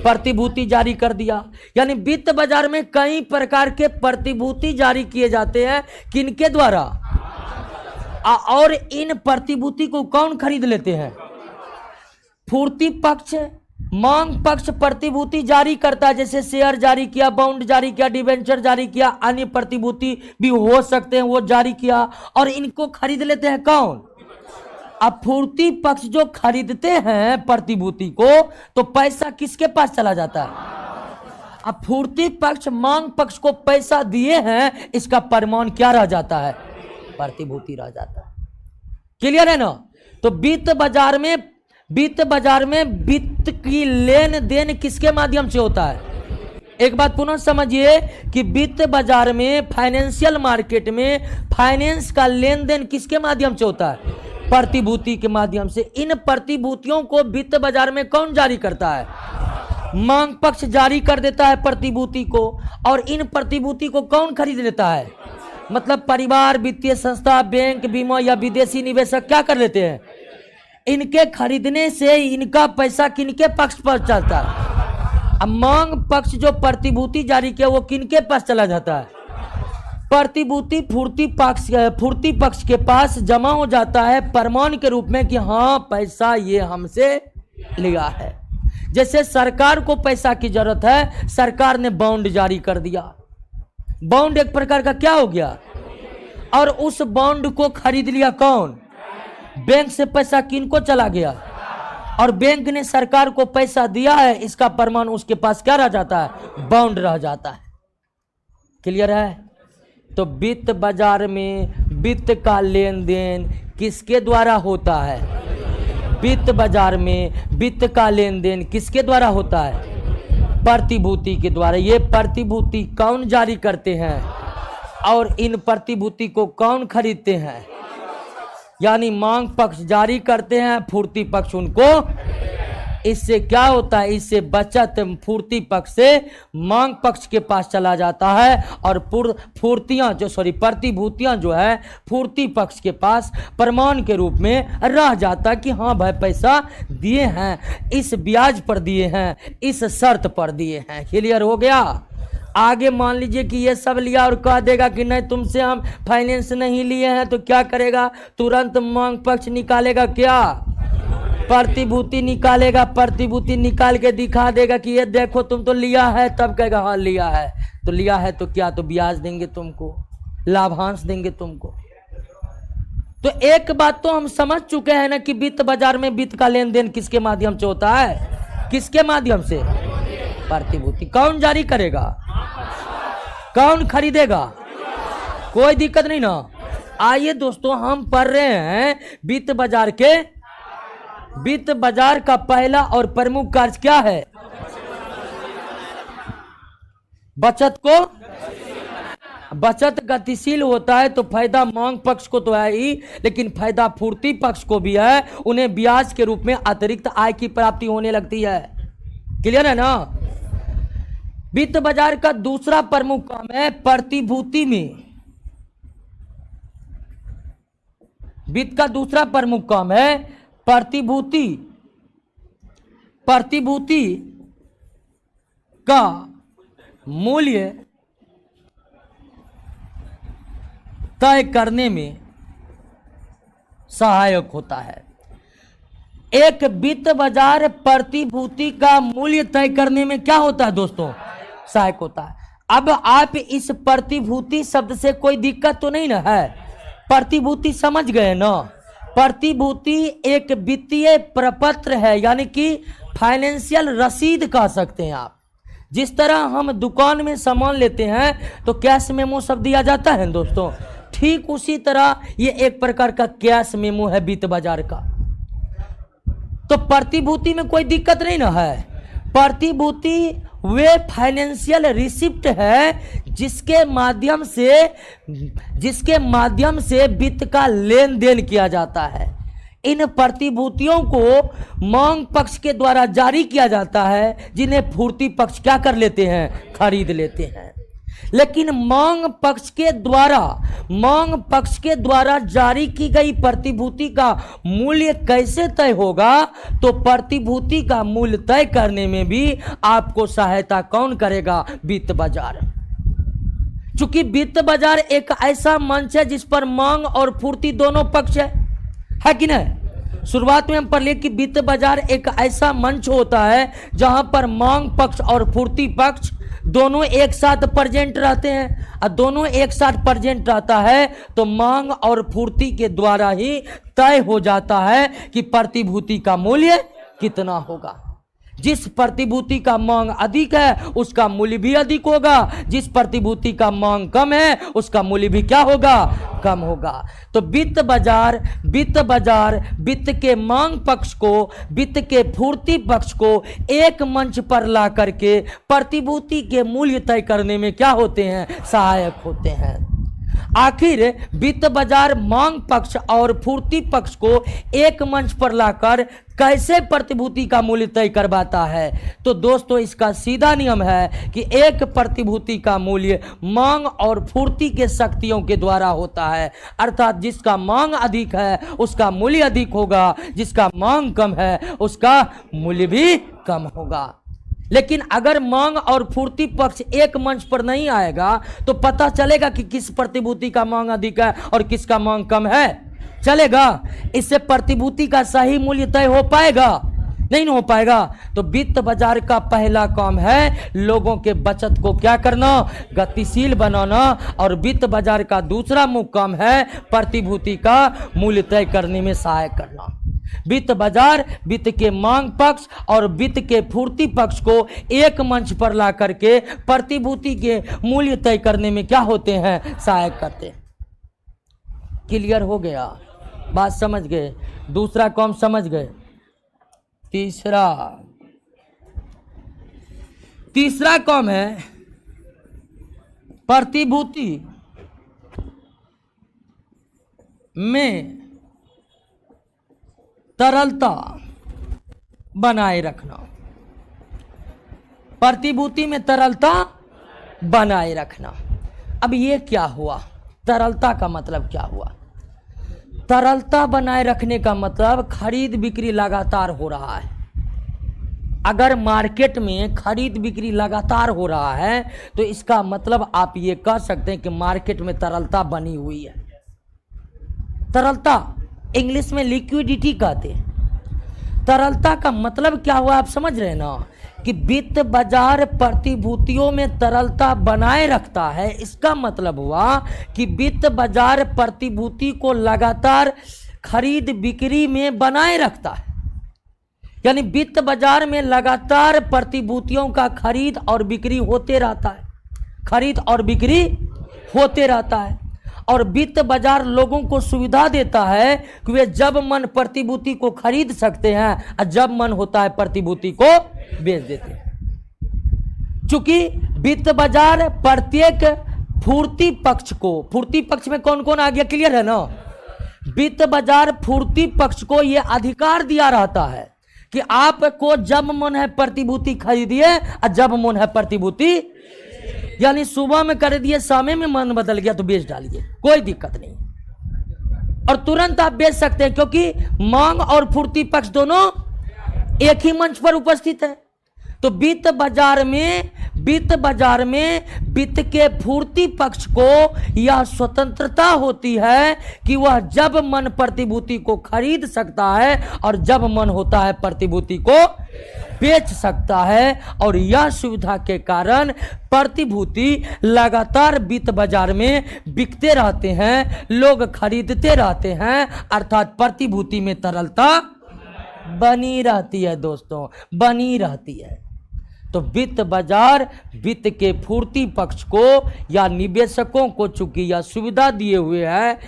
प्रतिभूति जारी कर दिया। यानी वित्त बाजार में कई प्रकार के प्रतिभूति जारी किए जाते हैं। किनके द्वारा, और इन प्रतिभूति को कौन खरीद लेते हैं, पूर्ति पक्ष। मांग पक्ष प्रतिभूति जारी करता है, जैसे शेयर जारी किया, बॉन्ड जारी किया, डिबेंचर जारी किया, अन्य प्रतिभूति भी हो सकते हैं वो जारी किया, और इनको खरीद लेते हैं कौन, आपूर्ति पक्ष। जो खरीदते हैं प्रतिभूति को तो पैसा किसके पास चला जाता है, आपूर्ति पक्ष मांग पक्ष को पैसा दिए हैं, इसका प्रमाण क्या रह जाता है, प्रतिभूति रह जाता है। क्लियर है ना। तो वित्त बाजार में वित्त की लेन देन किसके माध्यम से होता है। एक बात पुनः समझिए कि वित्त बाजार में, फाइनेंशियल मार्केट में फाइनेंस का लेन देन किसके माध्यम से होता है, प्रतिभूति के माध्यम से। इन प्रतिभूतियों को वित्त बाजार में कौन जारी करता है? मांग पक्ष जारी कर देता है प्रतिभूति को, और इन प्रतिभूति को कौन खरीद लेता है? मतलब परिवार, वित्तीय संस्था, बैंक, बीमा या विदेशी निवेशक क्या कर लेते हैं? इनके खरीदने से इनका पैसा किनके पक्ष पर चलता है? अब मांग पक्ष जो प्रतिभूति जारी किया वो किनके पास चला जाता है? प्रतिभूति पूर्ति पक्ष के पास जमा हो जाता है प्रमाण के रूप में कि हाँ पैसा ये हमसे लिया है। जैसे सरकार को पैसा की जरूरत है, सरकार ने बॉन्ड जारी कर दिया। बॉन्ड एक प्रकार का क्या हो गया? और उस बॉन्ड को खरीद लिया कौन? बैंक से पैसा किनको चला गया? और बैंक ने सरकार को पैसा दिया है, इसका प्रमाण उसके पास क्या रह जाता है? बॉन्ड रह जाता है। क्लियर है? तो वित्त बाजार में वित्त का लेन देन किसके द्वारा होता है? वित्त बाजार में वित्त का लेन देन किसके द्वारा होता है? प्रतिभूति के द्वारा। ये प्रतिभूति कौन जारी करते हैं और इन प्रतिभूति को कौन खरीदते हैं? यानी मांग पक्ष जारी करते हैं, पूर्ति पक्ष उनको। इससे क्या होता है? इससे बचत पूर्ति पक्ष से मांग पक्ष के पास चला जाता है, और प्रतिभूतियां जो है पूर्ति पक्ष के पास प्रमाण के रूप में रह जाता है कि हाँ भाई पैसा दिए हैं, इस ब्याज पर दिए हैं, इस शर्त पर दिए हैं। क्लियर हो गया? आगे मान लीजिए कि ये सब लिया और कह देगा कि नहीं तुमसे हम फाइनेंस नहीं लिए हैं, तो क्या करेगा? तुरंत मांग पक्ष निकालेगा क्या? प्रतिभूति निकालेगा। प्रतिभूति निकाल के दिखा देगा कि ये देखो तुम तो लिया है, तब कहेगा हाँ लिया है। तो लिया है तो क्या? तो ब्याज देंगे तुमको, लाभांश देंगे तुमको। तो एक बात तो हम समझ चुके हैं ना कि वित्त बाजार में वित्त का लेन देन किसके माध्यम से होता है? किसके माध्यम से? प्रतिभूति। कौन जारी करेगा? कौन खरीदेगा? कोई दिक्कत नहीं ना। आइए दोस्तों, हम पढ़ रहे हैं वित्त बाजार के। वित्त बाजार का पहला और प्रमुख कार्य क्या है? बचत को। बचत गतिशील होता है तो फायदा मांग पक्ष को तो है ही, लेकिन फायदा पूर्ति पक्ष को भी है। उन्हें ब्याज के रूप में अतिरिक्त आय की प्राप्ति होने लगती है। क्लियर है ना? वित्त बाजार का दूसरा प्रमुख काम है प्रतिभूति में। वित्त का दूसरा प्रमुख काम है प्रतिभूति। प्रतिभूति का मूल्य तय करने में सहायक होता है। एक वित्त बाजार प्रतिभूति का मूल्य तय करने में क्या होता है दोस्तों? सहायक होता है। अब आप इस प्रतिभूति शब्द से कोई दिक्कत तो नहीं ना है? प्रतिभूति समझ गए ना? प्रतिभूति एक वित्तीय प्रपत्र है, यानी कि फाइनेंशियल रसीद कह सकते हैं आप। जिस तरह हम दुकान में सामान लेते हैं तो कैश मेमो सब दिया जाता है दोस्तों, ठीक उसी तरह ये एक प्रकार का कैश मेमो है वित्त बाजार का। तो प्रतिभूति में कोई दिक्कत नहीं ना है। प्रतिभूति वे फाइनेंशियल रिसिप्ट है जिसके माध्यम से वित्त का लेन देन किया जाता है। इन प्रतिभूतियों को मांग पक्ष के द्वारा जारी किया जाता है, जिन्हें पूर्ति पक्ष क्या कर लेते हैं? खरीद लेते हैं। लेकिन मांग पक्ष के द्वारा जारी की गई प्रतिभूति का मूल्य कैसे तय होगा? तो प्रतिभूति का मूल्य तय करने में भी आपको सहायता कौन करेगा? वित्त बाजार। चूंकि वित्त बाजार एक ऐसा मंच है जिस पर मांग और पूर्ति दोनों पक्ष है कि नहीं? शुरुआत में हम पढ़ लिए कि वित्त बाजार एक ऐसा मंच होता है जहां पर मांग पक्ष और पूर्ति पक्ष दोनों एक साथ प्रेजेंट रहते हैं। और दोनों एक साथ प्रेजेंट रहता है तो मांग और पूर्ति के द्वारा ही तय हो जाता है कि प्रतिभूति का मूल्य कितना होगा। जिस प्रतिभूति का मांग अधिक है उसका मूल्य भी अधिक होगा, जिस प्रतिभूति का मांग कम है उसका मूल्य भी क्या होगा? कम होगा। तो वित्त बाजार वित्त के मांग पक्ष को, वित्त के पूर्ति पक्ष को एक मंच पर ला करके प्रतिभूति के मूल्य तय करने में क्या होते हैं? सहायक होते हैं। आखिर वित्त बाजार मांग पक्ष और पूर्ति पक्ष को एक मंच पर लाकर कैसे प्रतिभूति का मूल्य तय करवाता है? तो दोस्तों, इसका सीधा नियम है कि एक प्रतिभूति का मूल्य मांग और पूर्ति के शक्तियों के द्वारा होता है। अर्थात जिसका मांग अधिक है उसका मूल्य अधिक होगा, जिसका मांग कम है उसका मूल्य भी कम होगा। लेकिन अगर मांग और पूर्ति पक्ष एक मंच पर नहीं आएगा तो पता चलेगा कि किस प्रतिभूति का मांग अधिक है और किसका मांग कम है? चलेगा? इससे प्रतिभूति का सही मूल्य तय हो पाएगा? नहीं हो पाएगा। तो वित्त बाजार का पहला काम है लोगों के बचत को क्या करना? गतिशील बनाना। और वित्त बाजार का दूसरा मुख्य काम है प्रतिभूति का मूल्य तय करने में सहायक करना। वित्त बाजार वित्त के मांग पक्ष और वित्त के पूर्ति पक्ष को एक मंच पर ला करके प्रतिभूति के मूल्य तय करने में क्या होते हैं? सहायक करते हैं। क्लियर हो गया? बात समझ गए? दूसरा काम समझ गए? तीसरा काम है प्रतिभूति में तरलता बनाए रखना। प्रतिभूति में तरलता बनाए रखना। अब ये क्या हुआ? तरलता का मतलब क्या हुआ? तरलता बनाए रखने का मतलब खरीद बिक्री लगातार हो रहा है। अगर मार्केट में खरीद बिक्री लगातार हो रहा है तो इसका मतलब आप ये कह सकते हैं कि मार्केट में तरलता बनी हुई है। तरलता इंग्लिश में लिक्विडिटी कहते हैं। तरलता का मतलब क्या हुआ आप समझ रहे हैं ना? कि वित्त बाजार प्रतिभूतियों में तरलता बनाए रखता है। इसका मतलब हुआ कि वित्त बाजार प्रतिभूति को लगातार खरीद बिक्री में बनाए रखता है। यानी वित्त बाजार में लगातार प्रतिभूतियों का खरीद और बिक्री होते रहता है। खरीद और बिक्री होते रहता है। और वित्त बाजार लोगों को सुविधा देता है कि वे जब मन प्रतिभूति को खरीद सकते हैं और जब मन होता है प्रतिभूति को बेच देते हैं। चूंकि वित्त बाजार प्रत्येक पूर्ति पक्ष को, पूर्ति पक्ष में कौन कौन आ गया? क्लियर है ना? वित्त बाजार पूर्ति पक्ष को यह अधिकार दिया रहता है कि आपको जब मन है प्रतिभूति खरीदिए और जब मन है प्रतिभूति, यानी सुबह में कर दिए, शाम में मन बदल गया तो बेच डालिए, कोई दिक्कत नहीं। और तुरंत आप बेच सकते हैं क्योंकि मांग और पूर्ति पक्ष दोनों एक ही मंच पर उपस्थित है। तो वित्त बाजार में वित्त के पूर्ति पक्ष को यह स्वतंत्रता होती है कि वह जब मन प्रतिभूति को खरीद सकता है और जब मन होता है प्रतिभूति को बेच सकता है। और यह सुविधा के कारण प्रतिभूति लगातार वित्त बाजार में बिकते रहते हैं, लोग खरीदते रहते हैं। अर्थात प्रतिभूति में तरलता बनी रहती है दोस्तों, बनी रहती है। तो वित्त बाजार वित्त के पूर्ति पक्ष को या निवेशकों को चूंकि यह सुविधा दिए हुए है,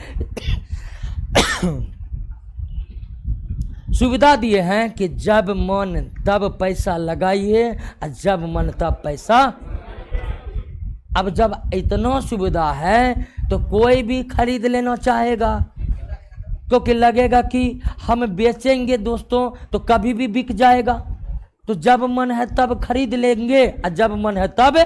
सुविधा दिए हैं कि जब मन तब पैसा लगाइए और जब मन तब पैसा। अब जब इतना सुविधा है तो कोई भी खरीद लेना चाहेगा, क्योंकि लगेगा कि हम बेचेंगे दोस्तों तो कभी भी बिक जाएगा। तो जब मन है तब खरीद लेंगे और जब मन है तब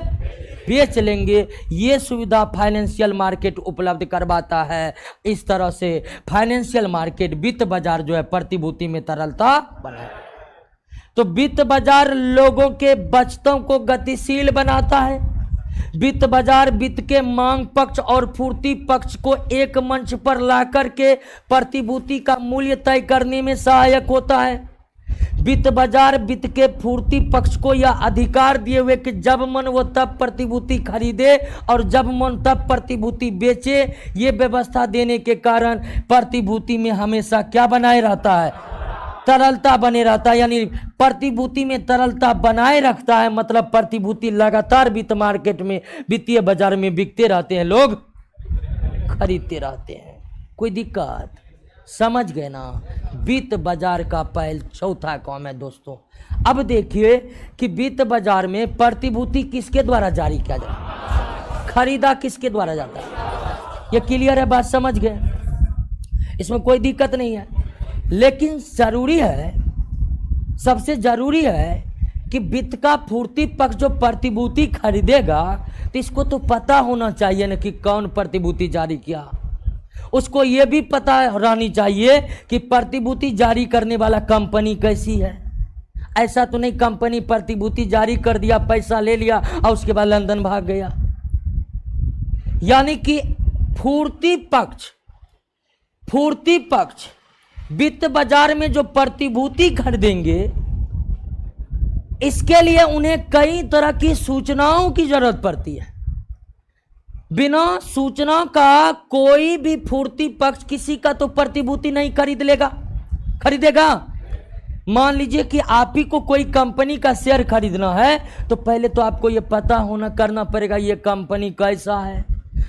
बेच लेंगे। ये सुविधा फाइनेंशियल मार्केट उपलब्ध करवाता है। इस तरह से फाइनेंशियल मार्केट वित्त बाजार जो है प्रतिभूति में तरलता बनाए। तो वित्त बाजार लोगों के बचतों को गतिशील बनाता है। वित्त बाजार वित्त के मांग पक्ष और पूर्ति पक्ष को एक मंच पर लाकर के प्रतिभूति का मूल्य तय करने में सहायक होता है। वित्त बाजार वित्त के पूर्ति पक्ष को यह अधिकार दिए हुए कि जब मन वो तब प्रतिभूति खरीदे और जब मन तब प्रतिभूति बेचे। ये व्यवस्था देने के कारण प्रतिभूति में हमेशा क्या बनाए रहता है? तरलता बने रहता है। यानी प्रतिभूति में तरलता बनाए रखता है, मतलब प्रतिभूति लगातार वित्त मार्केट में, वित्तीय बाजार में बिकते रहते हैं, लोग खरीदते रहते हैं। कोई दिक्कत? समझ गए ना? वित्त बाजार का चौथा काम है दोस्तों। अब देखिए कि वित्त बाजार में प्रतिभूति किसके द्वारा जारी किया जाता है? खरीदा किसके द्वारा जाता है? ये क्लियर है, बात समझ गए, इसमें कोई दिक्कत नहीं है। लेकिन जरूरी है, सबसे जरूरी है कि वित्त का पूर्ति पक्ष जो प्रतिभूति खरीदेगा तो इसको तो पता होना चाहिए ना कि कौन प्रतिभूति जारी किया। उसको ये भी पता रहनी चाहिए कि प्रतिभूति जारी करने वाला कंपनी कैसी है। ऐसा तो नहीं कंपनी प्रतिभूति जारी कर दिया, पैसा ले लिया और उसके बाद लंदन भाग गया। यानी कि पूर्ति पक्ष वित्त बाजार में जो प्रतिभूति खरीदेंगे इसके लिए उन्हें कई तरह की सूचनाओं की जरूरत पड़ती है। बिना सूचना का कोई भी पूर्ति पक्ष किसी का तो प्रतिभूति नहीं खरीदेगा। मान लीजिए कि आप ही को कोई कंपनी का शेयर खरीदना है तो पहले तो आपको यह पता करना पड़ेगा ये कंपनी कैसा है।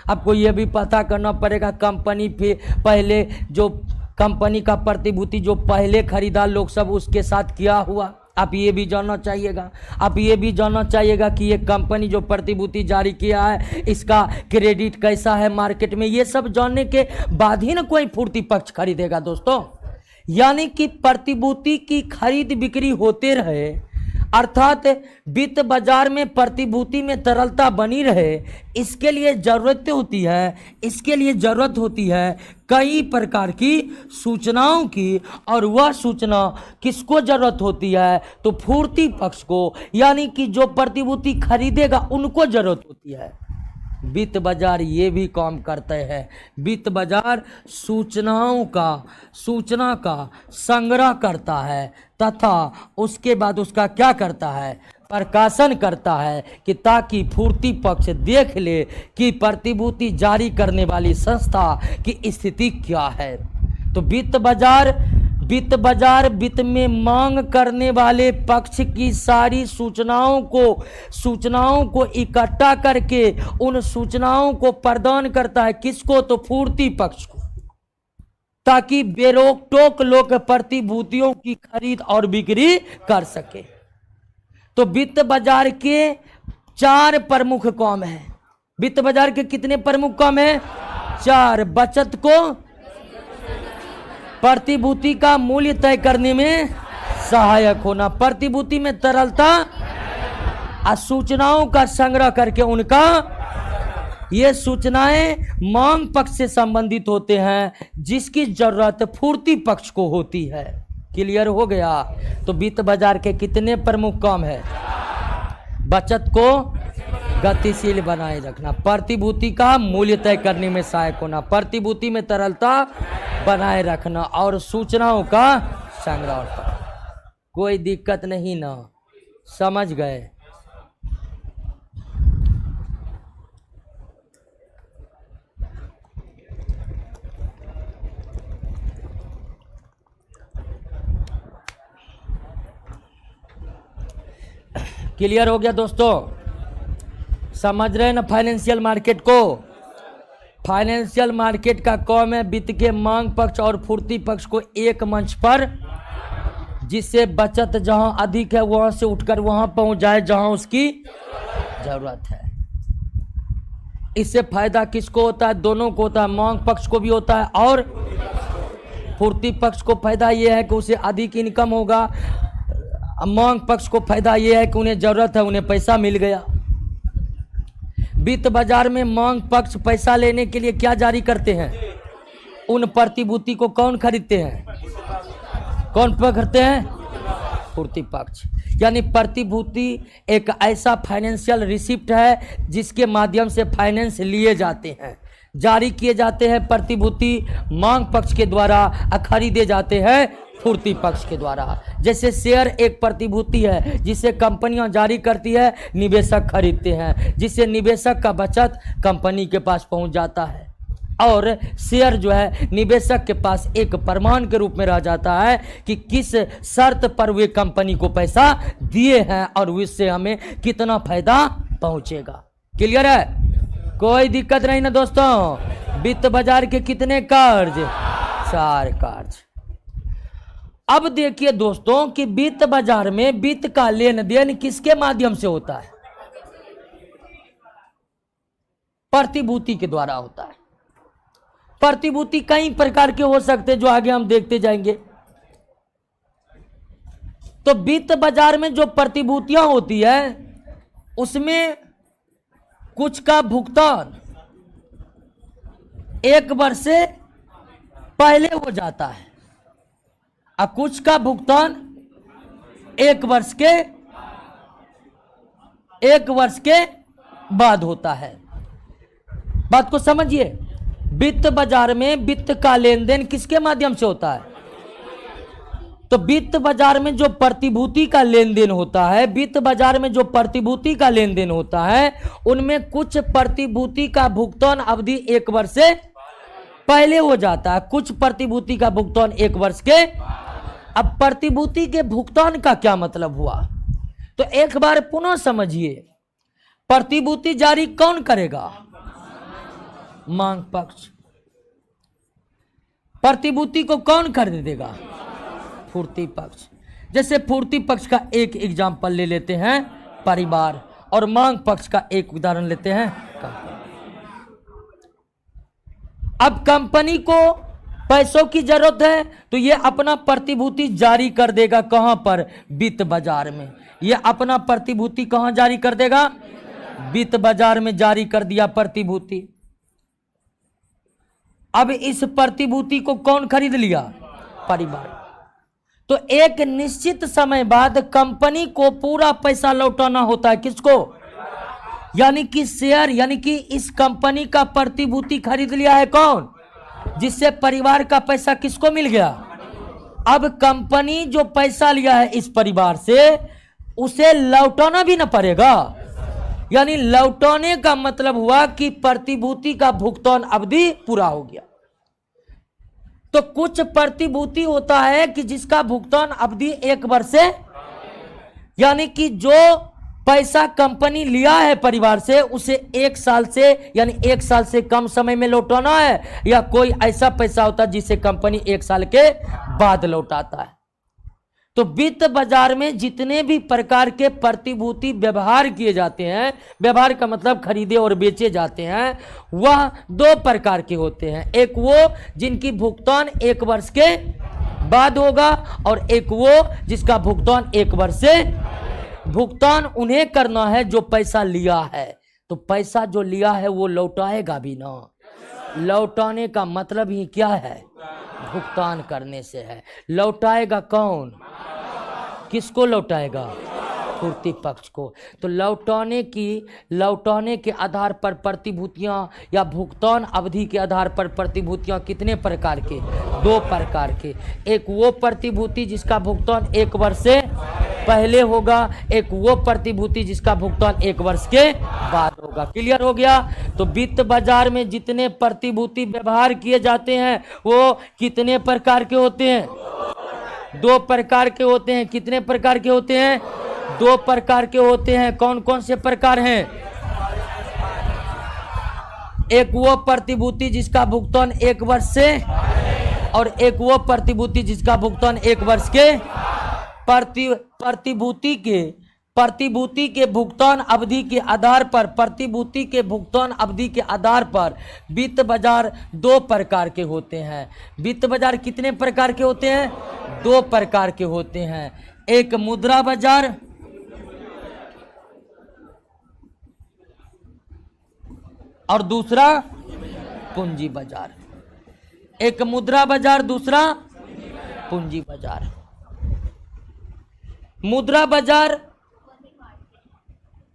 आपको यह भी पता करना पड़ेगा कंपनी पे पहले जो कंपनी का प्रतिभूति जो पहले खरीदा लोग सब उसके साथ क्या हुआ, आप ये भी जानना चाहिएगा। आप ये भी जानना चाहिएगा कि ये कंपनी जो प्रतिभूति जारी किया है इसका क्रेडिट कैसा है मार्केट में। ये सब जानने के बाद ही ना कोई पूर्ति पक्ष खरीदेगा दोस्तों। यानी कि प्रतिभूति की खरीद बिक्री होते रहे, अर्थात वित्त बाजार में प्रतिभूति में तरलता बनी रहे, इसके लिए जरूरत होती है कई प्रकार की सूचनाओं की। और वह सूचना किसको जरूरत होती है तो पूर्ति पक्ष को, यानी कि जो प्रतिभूति खरीदेगा उनको जरूरत होती है। वित्त बाजार ये भी काम करते हैं। वित्त बाजार सूचना का संग्रह करता है तथा उसके बाद उसका क्या करता है, प्रकाशन करता है कि ताकि पूर्ति पक्ष देख ले कि प्रतिभूति जारी करने वाली संस्था की स्थिति क्या है। तो वित्त बाजार वित्त में मांग करने वाले पक्ष की सारी सूचनाओं को इकट्ठा करके उन सूचनाओं को प्रदान करता है। किसको तो पूर्ति पक्ष को, ताकि बेरोक टोक लोग प्रतिभूतियों की खरीद और बिक्री कर सके। तो वित्त बाजार के 4 प्रमुख काम हैं। वित्त बाजार के कितने प्रमुख काम हैं? 4। बचत को प्रतिभूति का मूल्य तय करने में सहायक होना, प्रतिभूति में तरलता और सूचनाओं का संग्रह करके उनका, ये सूचनाएं मांग पक्ष से संबंधित होते हैं जिसकी जरूरत पूर्ति पक्ष को होती है। क्लियर हो गया? तो वित्त बाजार के कितने प्रमुख काम है? बचत को गतिशील बनाए रखना, प्रतिभूति का मूल्य तय करने में सहायक होना, प्रतिभूति में तरलता बनाए रखना और सूचनाओं का संग्रह करना। कोई दिक्कत नहीं ना, समझ गए? क्लियर हो गया दोस्तों? समझ रहे हैं ना फाइनेंशियल मार्केट को? फाइनेंशियल मार्केट का काम है वित्त के मांग पक्ष और पूर्ति पक्ष को एक मंच पर, जिससे बचत जहां अधिक है वहां से उठकर वहां पहुंच जाए जहां उसकी जरूरत है। इससे फायदा किसको होता है? दोनों को होता है, मांग पक्ष को भी होता है और पूर्ति पक्ष को। फायदा यह है कि उसे अधिक इनकम होगा, मांग पक्ष को फायदा यह है कि उन्हें जरूरत है, उन्हें पैसा मिल गया। वित्त बाजार में मांग पक्ष पैसा लेने के लिए क्या जारी करते हैं? उन प्रतिभूति को कौन खरीदते हैं? कौन खरीदते हैं? पूर्ति पक्ष। यानी प्रतिभूति एक ऐसा फाइनेंशियल रिसिप्ट है जिसके माध्यम से फाइनेंस लिए जाते हैं, जारी किए जाते हैं प्रतिभूति मांग पक्ष के द्वारा, खरीदे जाते हैं पूर्ति पक्ष के द्वारा। जैसे शेयर एक प्रतिभूति है जिसे कंपनियां जारी करती है, निवेशक खरीदते हैं, जिससे निवेशक का बचत कंपनी के पास पहुंच जाता है और शेयर जो है निवेशक के पास एक प्रमाण के रूप में रह जाता है कि किस शर्त पर वे कंपनी को पैसा दिए हैं और उससे हमें कितना फायदा पहुंचेगा। क्लियर है? कोई दिक्कत नहीं ना दोस्तों? वित्त बाजार के कितने कार्य? 4 कार्य। अब देखिए दोस्तों कि वित्त बाजार में वित्त का लेन देन किसके माध्यम से होता है? प्रतिभूति के द्वारा होता है। प्रतिभूति कई प्रकार के हो सकते हैं जो आगे हम देखते जाएंगे। तो वित्त बाजार में जो प्रतिभूतियां होती है उसमें कुछ का भुगतान 1 वर्ष से पहले हो जाता है और कुछ का भुगतान 1 वर्ष के बाद होता है। बात को समझिए, वित्त बाजार में वित्त का लेन देन किसके माध्यम से होता है? तो वित्त बाजार में जो प्रतिभूति का लेन देन होता है, वित्त बाजार में जो प्रतिभूति का लेन देन होता है उनमें कुछ प्रतिभूति का भुगतान अवधि 1 वर्ष से पहले हो जाता है, कुछ प्रतिभूति का भुगतान 1 वर्ष के। अब प्रतिभूति के भुगतान का क्या मतलब हुआ? तो एक बार पुनः समझिए, प्रतिभूति जारी कौन करेगा? मांग पक्ष। प्रतिभूति को कौन खरीद देगा? पूर्ति पक्ष। जैसे पूर्ति पक्ष का एक एग्जाम्पल ले लेते हैं परिवार, और मांग पक्ष का एक उदाहरण लेते हैं कंपनी। अब कंपनी को पैसों की जरूरत है तो ये अपना प्रतिभूति जारी कर देगा। कहां पर? वित्त बाजार में। ये अपना प्रतिभूति कहां जारी कर देगा? वित्त बाजार में जारी कर दिया प्रतिभूति। अब इस प्रतिभूति को कौन खरीद लिया? परिवार। तो एक निश्चित समय बाद कंपनी को पूरा पैसा लौटाना होता है। किसको? यानी कि शेयर, यानी कि इस कंपनी का प्रतिभूति खरीद लिया है कौन? जिससे परिवार का पैसा किसको मिल गया? अब कंपनी जो पैसा लिया है इस परिवार से उसे लौटाना भी ना पड़ेगा। यानी लौटाने का मतलब हुआ कि प्रतिभूति का भुगतान अवधि पूरा हो गया। तो कुछ प्रतिभूति होता है कि जिसका भुगतान अवधि 1 वर्ष से, यानी कि जो पैसा कंपनी लिया है परिवार से उसे 1 साल से, यानी 1 साल से कम समय में लौटाना है, या कोई ऐसा पैसा होता है जिसे कंपनी 1 साल के बाद लौटाता है। तो वित्त बाजार में जितने भी प्रकार के प्रतिभूति व्यवहार किए जाते हैं, व्यवहार का मतलब खरीदे और बेचे जाते हैं, वह 2 प्रकार के होते हैं। एक वो जिनकी भुगतान 1 वर्ष के बाद होगा, और एक वो जिसका भुगतान 1 वर्ष से। भुगतान उन्हें करना है जो पैसा लिया है। तो पैसा जो लिया है वो लौटाएगा भी ना। लौटाने का मतलब ही क्या है? भुगतान करने से है। लौटाएगा कौन? किसको लौटाएगा? पूर्ति पक्ष को। तो लौटाने के आधार पर प्रतिभूतियां या भुगतान अवधि के आधार पर प्रतिभूतियां कितने प्रकार के? 2 प्रकार के। एक वो प्रतिभूति जिसका भुगतान 1 वर्ष से पहले होगा, एक वो प्रतिभूति जिसका भुगतान 1 वर्ष के बाद होगा। क्लियर हो गया? तो वित्त बाजार में जितने प्रतिभूति व्यवहार किए जाते हैं वो कितने प्रकार के होते हैं? 2 प्रकार के होते हैं। कितने प्रकार के होते हैं? 2 प्रकार के होते हैं। कौन कौन से प्रकार हैं? एक वो प्रतिभूति जिसका भुगतान 1 वर्ष से, और एक वो प्रतिभूति जिसका भुगतान 1 वर्ष के। प्रतिभूति के भुगतान अवधि के आधार पर, प्रतिभूति के भुगतान अवधि के आधार पर वित्त बाजार 2 प्रकार के होते हैं। वित्त बाजार कितने प्रकार के होते हैं? 2 प्रकार के होते हैं। एक मुद्रा बाजार और दूसरा पूंजी बाजार। एक मुद्रा बाजार, दूसरा पूंजी बाजार। मुद्रा बाजार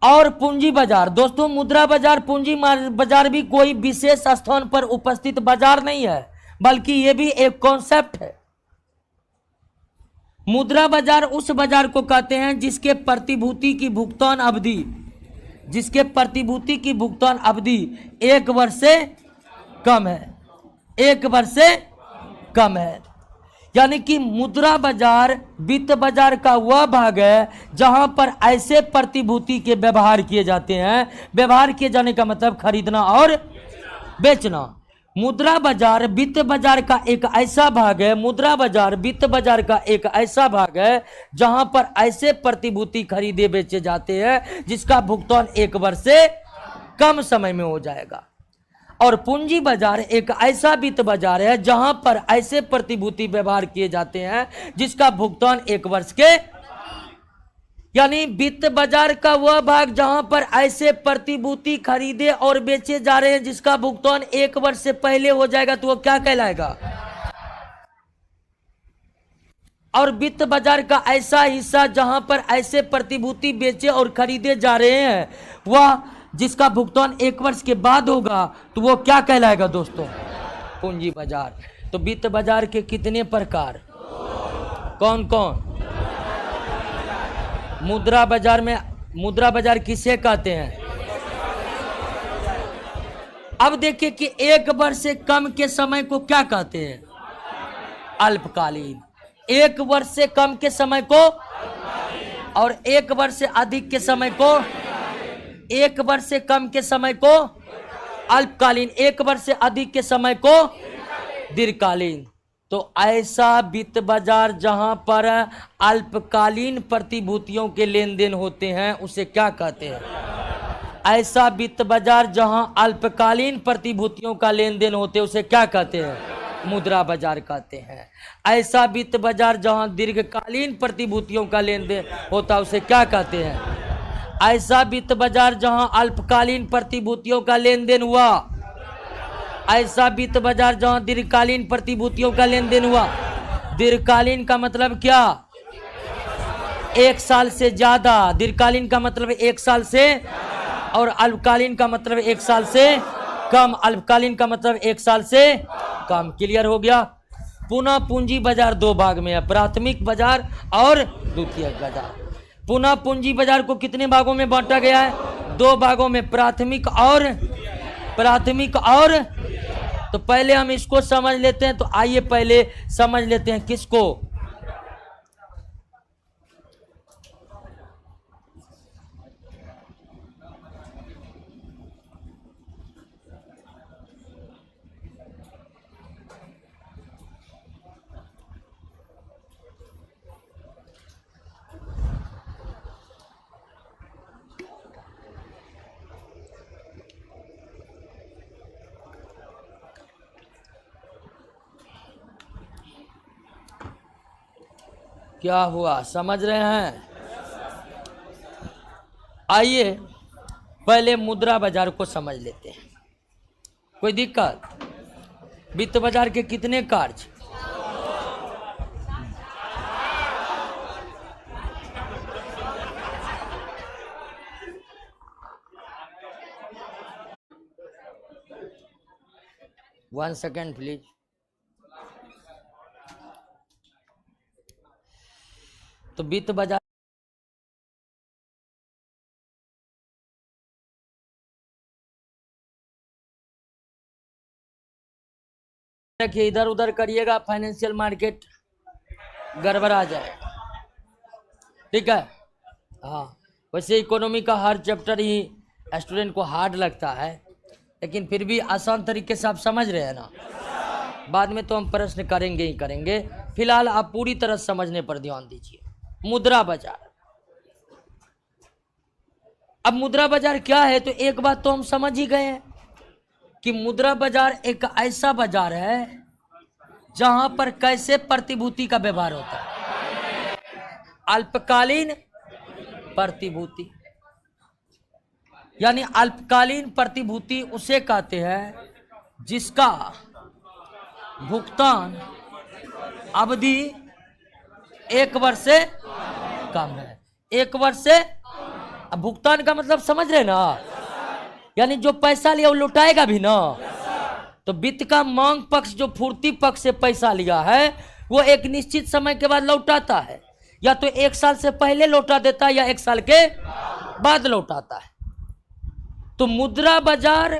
और पूंजी बाजार, दोस्तों मुद्रा बाजार पूंजी बाजार भी कोई विशेष स्थान पर उपस्थित बाजार नहीं है, बल्कि यह भी एक कॉन्सेप्ट है। मुद्रा बाजार उस बाजार को कहते हैं जिसके प्रतिभूति की भुगतान अवधि 1 वर्ष से कम है। 1 वर्ष से कम है। यानी कि मुद्रा बाजार वित्त बाजार का वह भाग है जहां पर ऐसे प्रतिभूति के व्यवहार किए जाते हैं। व्यवहार किए जाने का मतलब खरीदना और बेचना। मुद्रा बाजार वित्त बाजार का एक ऐसा भाग है, मुद्रा बाजार वित्त बाजार का एक ऐसा भाग है जहां पर ऐसे प्रतिभूति खरीदे बेचे जाते हैं जिसका भुगतान 1 वर्ष से कम समय में हो जाएगा। और पूंजी बाजार एक ऐसा वित्त बाजार है जहां पर ऐसे प्रतिभूति व्यवहार किए जाते हैं जिसका भुगतान 1 वर्ष के, यानी वित्त बाजार का वह भाग जहां पर ऐसे प्रतिभूति खरीदे और बेचे जा रहे हैं जिसका भुगतान 1 वर्ष से पहले हो जाएगा, तो वो क्या कहलाएगा। और वित्त बाजार का ऐसा हिस्सा जहां पर ऐसे प्रतिभूति बेचे और खरीदे जा रहे हैं वह जिसका भुगतान 1 वर्ष के बाद होगा, तो वो क्या कहलाएगा दोस्तों, पूंजी बाजार। तो वित्त बाजार के कितने प्रकार, कौन कौन। मुद्रा बाजार में, मुद्रा बाजार किसे कहते हैं। अब देखिए कि 1 वर्ष से कम के समय को क्या कहते हैं, अल्पकालीन। 1 वर्ष से कम के समय को, और 1 वर्ष से अधिक के समय को, 1 वर्ष से कम के समय को अल्पकालीन, 1 वर्ष से अधिक के समय को दीर्घकालीन। तो ऐसा वित्त बाजार जहां पर अल्पकालीन प्रतिभूतियों के लेन देन होते हैं उसे क्या कहते हैं। ऐसा वित्त बाजार जहां अल्पकालीन प्रतिभूतियों का लेन देन होते हैं उसे क्या कहते हैं, मुद्रा बाजार कहते हैं। ऐसा वित्त बाजार जहां दीर्घकालीन प्रतिभूतियों का लेन देन होता है उसे क्या कहते हैं। ऐसा वित्त बाजार जहां अल्पकालीन प्रतिभूतियों का लेन देन हुआ, ऐसा वित्त बाजार जहां दीर्घकालीन प्रतिभूतियों का लेन देन हुआ। दीर्घकालीन का मतलब क्या, 1 साल से ज्यादा। दीर्घकालीन का मतलब 1 साल से, और अल्पकालीन का मतलब 1 साल से कम। अल्पकालीन का मतलब 1 साल से कम। क्लियर हो गया। पुनः पूंजी बाजार 2 भाग में है, प्राथमिक बाजार और द्वितीयक बाजार। पुनः पूंजी बाजार को कितने भागों में बांटा गया है, 2 भागों में, प्राथमिक और। तो पहले हम इसको समझ लेते हैं। तो आइए पहले समझ लेते हैं किसको, क्या हुआ, समझ रहे हैं। आइए पहले मुद्रा बाजार को समझ लेते हैं। कोई दिक्कत। वित्त बाजार के कितने कार्य, वन सेकेंड प्लीज। तो वित्त बाजार रखिए, इधर उधर करिएगा, फाइनेंशियल मार्केट गड़बड़ा जाए, ठीक है। हाँ, वैसे इकोनॉमी का हर चैप्टर ही स्टूडेंट को हार्ड लगता है, लेकिन फिर भी आसान तरीके से आप समझ रहे हैं ना। बाद में तो हम प्रश्न करेंगे ही करेंगे, फिलहाल आप पूरी तरह समझने पर ध्यान दीजिए। मुद्रा बाजार, अब मुद्रा बाजार क्या है, तो एक बात तो हम समझ ही गए हैं कि मुद्रा बाजार एक ऐसा बाजार है जहां पर कैसे प्रतिभूति का व्यवहार होता है, अल्पकालीन प्रतिभूति। यानी अल्पकालीन प्रतिभूति उसे कहते हैं जिसका भुगतान अवधि 1 वर्ष से कम है। 1 वर्ष से, अब भुगतान का मतलब समझ रहे ना, यानी जो पैसा लिया वो लौटाएगा भी ना। तो वित्त का मांग पक्ष जो पूर्ति पक्ष से पैसा लिया है वो एक निश्चित समय के बाद लौटाता है, या तो 1 साल से पहले लौटा देता है या 1 साल के बाद लौटाता है। तो मुद्रा बाजार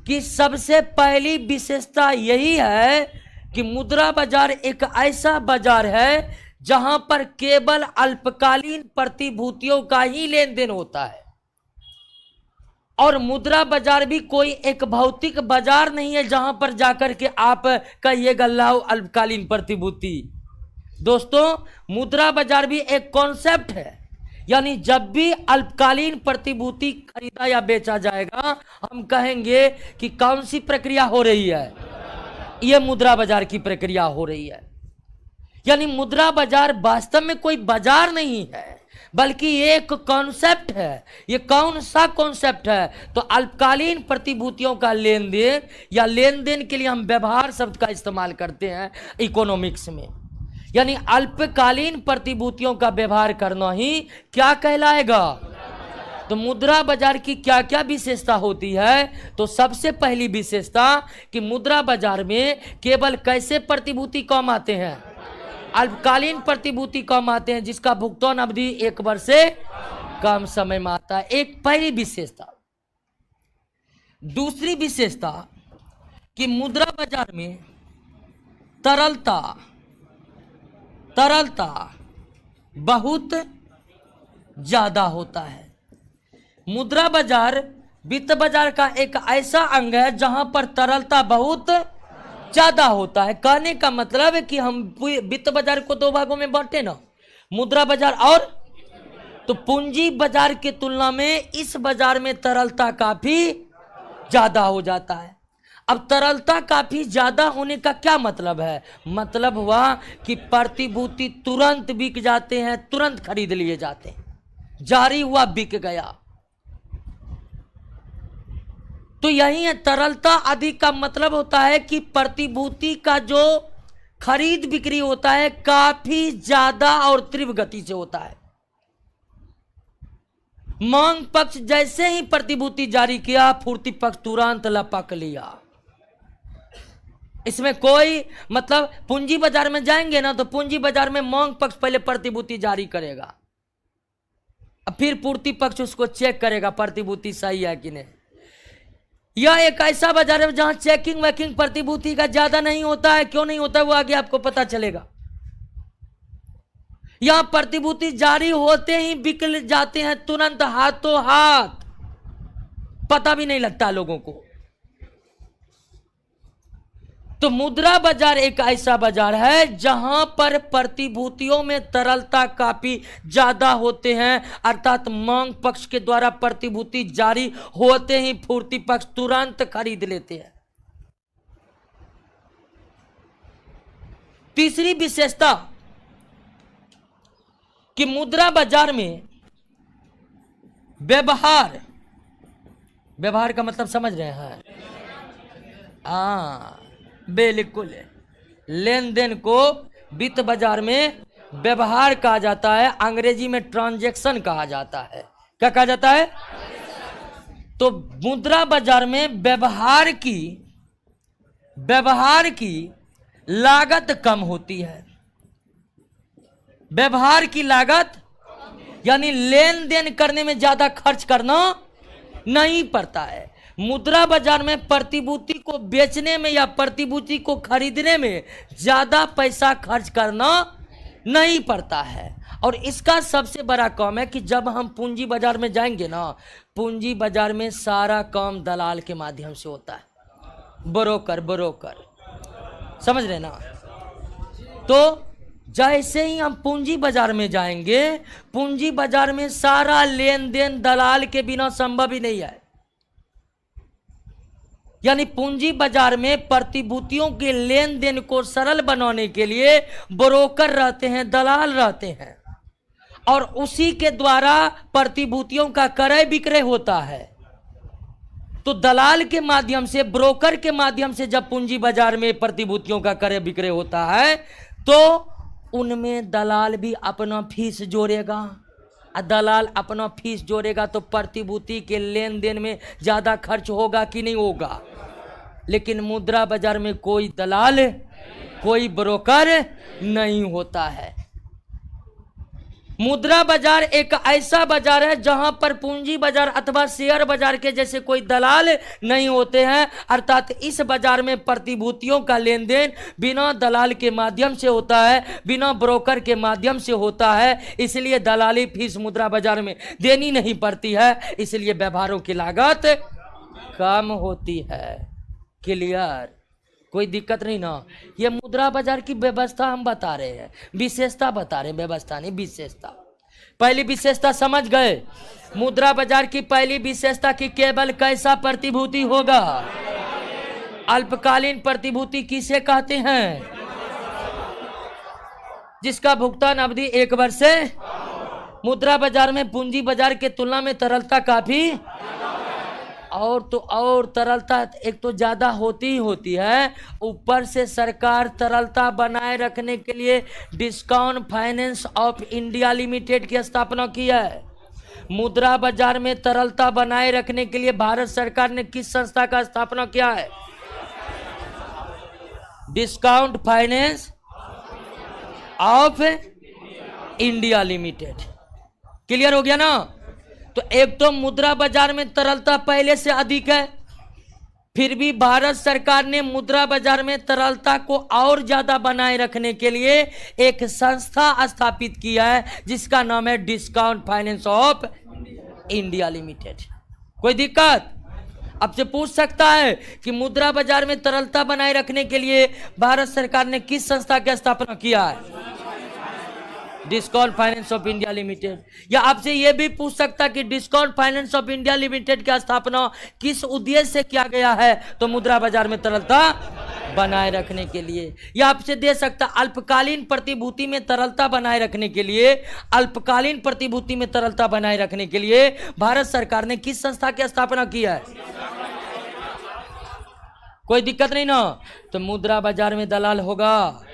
की सबसे पहली विशेषता यही है कि मुद्रा बाजार एक ऐसा बाजार है जहां पर केवल अल्पकालीन प्रतिभूतियों का ही लेन देन होता है। और मुद्रा बाजार भी कोई एक भौतिक बाजार नहीं है जहां पर जाकर के आप कहिएगा लाओ अल्पकालीन प्रतिभूति। दोस्तों, मुद्रा बाजार भी एक कॉन्सेप्ट है, यानी जब भी अल्पकालीन प्रतिभूति खरीदा या बेचा जाएगा, हम कहेंगे कि कौन सी प्रक्रिया हो रही है, यह मुद्रा बाजार की प्रक्रिया हो रही है। यानी मुद्रा बाजार वास्तव में कोई बाजार नहीं है, बल्कि एक कॉन्सेप्ट है। ये कौन सा कॉन्सेप्ट है? तो अल्पकालीन प्रतिभूतियों का लेन देन, या लेन देन के लिए हम व्यवहार शब्द का इस्तेमाल करते हैं इकोनॉमिक्स में। यानी अल्पकालीन प्रतिभूतियों का व्यवहार करना ही क्या कहलाएगा? तो मुद्रा बाजार की क्या क्या विशेषता होती है? तो सबसे पहली विशेषता कि मुद्रा बाजार में केवल कैसे प्रतिभूति कम आते हैं? अल्पकालीन प्रतिभूति कम आते हैं, जिसका भुगतान अवधि 1 वर्ष से कम समय में आता है। एक पहली विशेषता। दूसरी विशेषता कि मुद्रा बाजार में तरलता बहुत ज्यादा होता है। मुद्रा बाजार वित्त बाजार का एक ऐसा अंग है जहां पर तरलता बहुत ज्यादा होता है। कहने का मतलब है कि हम वित्त बाजार को 2 भागों में बांटे ना, मुद्रा बाजार और तो पूंजी बाजार की तुलना में इस बाजार में तरलता काफी ज्यादा हो जाता है। अब तरलता काफी ज्यादा होने का क्या मतलब है? मतलब हुआ कि प्रतिभूति तुरंत बिक जाते हैं, तुरंत खरीद लिए जाते हैं, जारी हुआ बिक गया। तो यही है, तरलता अधिक का मतलब होता है कि प्रतिभूति का जो खरीद बिक्री होता है काफी ज्यादा और तीव्र गति से होता है। मांग पक्ष जैसे ही प्रतिभूति जारी किया, पूर्ति पक्ष तुरंत लपक लिया। इसमें कोई मतलब पूंजी बाजार में जाएंगे ना, तो पूंजी बाजार में मांग पक्ष पहले प्रतिभूति जारी करेगा, अब फिर पूर्ति पक्ष उसको चेक करेगा प्रतिभूति सही है कि नहीं। यह एक ऐसा बाजार है जहां चेकिंग वेकिंग प्रतिभूति का ज्यादा नहीं होता है। क्यों नहीं होता है वो आगे आपको पता चलेगा। यहां प्रतिभूति जारी होते ही बिक जाते हैं तुरंत, हाथों हाथ, पता भी नहीं लगता लोगों को। तो मुद्रा बाजार एक ऐसा बाजार है जहां पर प्रतिभूतियों में तरलता काफी ज्यादा होते हैं, अर्थात मांग पक्ष के द्वारा प्रतिभूति जारी होते ही पूर्ति पक्ष तुरंत खरीद लेते हैं। तीसरी विशेषता कि मुद्रा बाजार में व्यवहार का मतलब समझ रहे हैं? बिल्कुल, लेन देन को वित्त बाजार में व्यवहार कहा जाता है, अंग्रेजी में ट्रांजैक्शन कहा जाता है। क्या कहा जाता है? तो मुद्रा बाजार में व्यवहार की लागत कम होती है। व्यवहार की लागत यानी लेन देन करने में ज्यादा खर्च करना नहीं पड़ता है। मुद्रा बाजार में प्रतिभूति को बेचने में या प्रतिभूति को खरीदने में ज्यादा पैसा खर्च करना नहीं पड़ता है। और इसका सबसे बड़ा काम है कि जब हम पूंजी बाजार में जाएंगे ना, पूंजी बाजार में सारा काम दलाल के माध्यम से होता है, ब्रोकर, समझ रहे ना। तो जैसे ही हम पूंजी बाजार में जाएंगे, पूंजी बाजार में सारा लेन देन दलाल के बिना संभव ही नहीं है। यानी पूंजी बाजार में प्रतिभूतियों के लेन देन को सरल बनाने के लिए ब्रोकर रहते हैं, दलाल रहते हैं, और उसी के द्वारा प्रतिभूतियों का क्रय विक्रय होता है। तो दलाल के माध्यम से, ब्रोकर के माध्यम से जब पूंजी बाजार में प्रतिभूतियों का क्रय विक्रय होता है, तो उनमें दलाल भी अपना फीस जोड़ेगा। दलाल अपना फीस जोड़ेगा तो प्रतिभूति के लेन देन में ज्यादा खर्च होगा कि नहीं होगा। लेकिन मुद्रा बाजार में कोई दलाल, कोई ब्रोकर नहीं होता है। मुद्रा बाजार एक ऐसा बाजार है जहां पर पूंजी बाजार अथवा शेयर बाजार के जैसे कोई दलाल नहीं होते हैं, अर्थात इस बाजार में प्रतिभूतियों का लेन देन बिना दलाल के माध्यम से होता है, बिना ब्रोकर के माध्यम से होता है। इसलिए दलाली फीस मुद्रा बाजार में देनी नहीं पड़ती है, इसलिए व्यवहारों की लागत कम होती है। क्लियर? कोई दिक्कत नहीं ना। ये मुद्रा बाजार की व्यवस्था हम बता रहे हैं, विशेषता बता रहे हैं, व्यवस्था नहीं विशेषता। पहली विशेषता समझ गए? मुद्रा बाजार की पहली विशेषता कि केवल कैसा प्रतिभूति होगा? अल्पकालीन प्रतिभूति किसे कहते हैं? जिसका भुगतान अवधि 1 वर्ष से। मुद्रा बाजार में पूंजी बाजार के तुलना में तरलता काफी और तरलता एक तो ज्यादा होती ही होती है, ऊपर से सरकार तरलता बनाए रखने के लिए discount finance of India limited की स्थापना की है। मुद्रा बाजार में तरलता बनाए रखने के लिए भारत सरकार ने किस संस्था का स्थापना किया है? Discount finance of India limited. Clear हो गया ना? तो एक तो मुद्रा बाजार में तरलता पहले से अधिक है, फिर भी भारत सरकार ने मुद्रा बाजार में तरलता को और ज्यादा बनाए रखने के लिए एक संस्था स्थापित किया है जिसका नाम है discount finance of India limited. कोई दिक्कत? अब से पूछ सकता है कि मुद्रा बाजार में तरलता बनाए रखने के लिए भारत सरकार ने किस संस्था की स्थापना किया है? Discount finance of India limited. या आपसे यह भी पूछ सकता कि discount finance of India limited की स्थापना किस उद्देश्य से किया गया है? तो मुद्रा बाजार में तरलता बनाए रखने के लिए। या आपसे दे सकता अल्पकालीन प्रतिभूति में तरलता बनाए रखने के लिए, अल्पकालीन प्रतिभूति में तरलता बनाए रखने के लिए भारत सरकार ने किस संस्था की स्थापना की है? कोई दिक्कत नहीं ना? तो मुद्रा बाजार में दलाल होगा?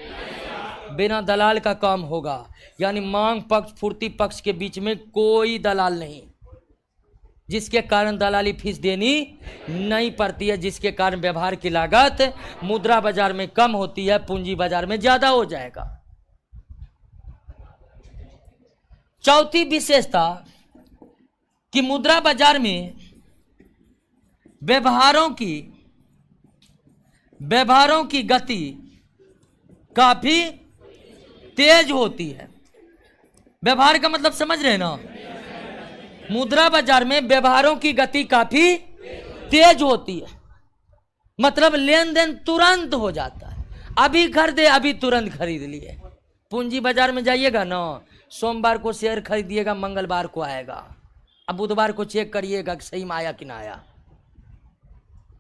बिना दलाल का काम होगा, यानी मांग पक्ष पूर्ति पक्ष के बीच में कोई दलाल नहीं, जिसके कारण दलाली फीस देनी नहीं पड़ती है, जिसके कारण व्यवहार की लागत मुद्रा बाजार में कम होती है, पूंजी बाजार में ज्यादा हो जाएगा। चौथी विशेषता कि मुद्रा बाजार में व्यवहारों की गति काफी तेज होती है। व्यवहार का मतलब समझ रहे हैं ना? मुद्रा बाजार में व्यवहारों की गति काफी तेज होती है, मतलब लेन देन तुरंत हो जाता है। अभी खरीदे अभी तुरंत खरीद लिए। पूंजी बाजार में जाइएगा ना, सोमवार को शेयर खरीदिएगा, मंगलवार को आएगा, अब बुधवार को चेक करिएगा कि सही में आया कि ना आया।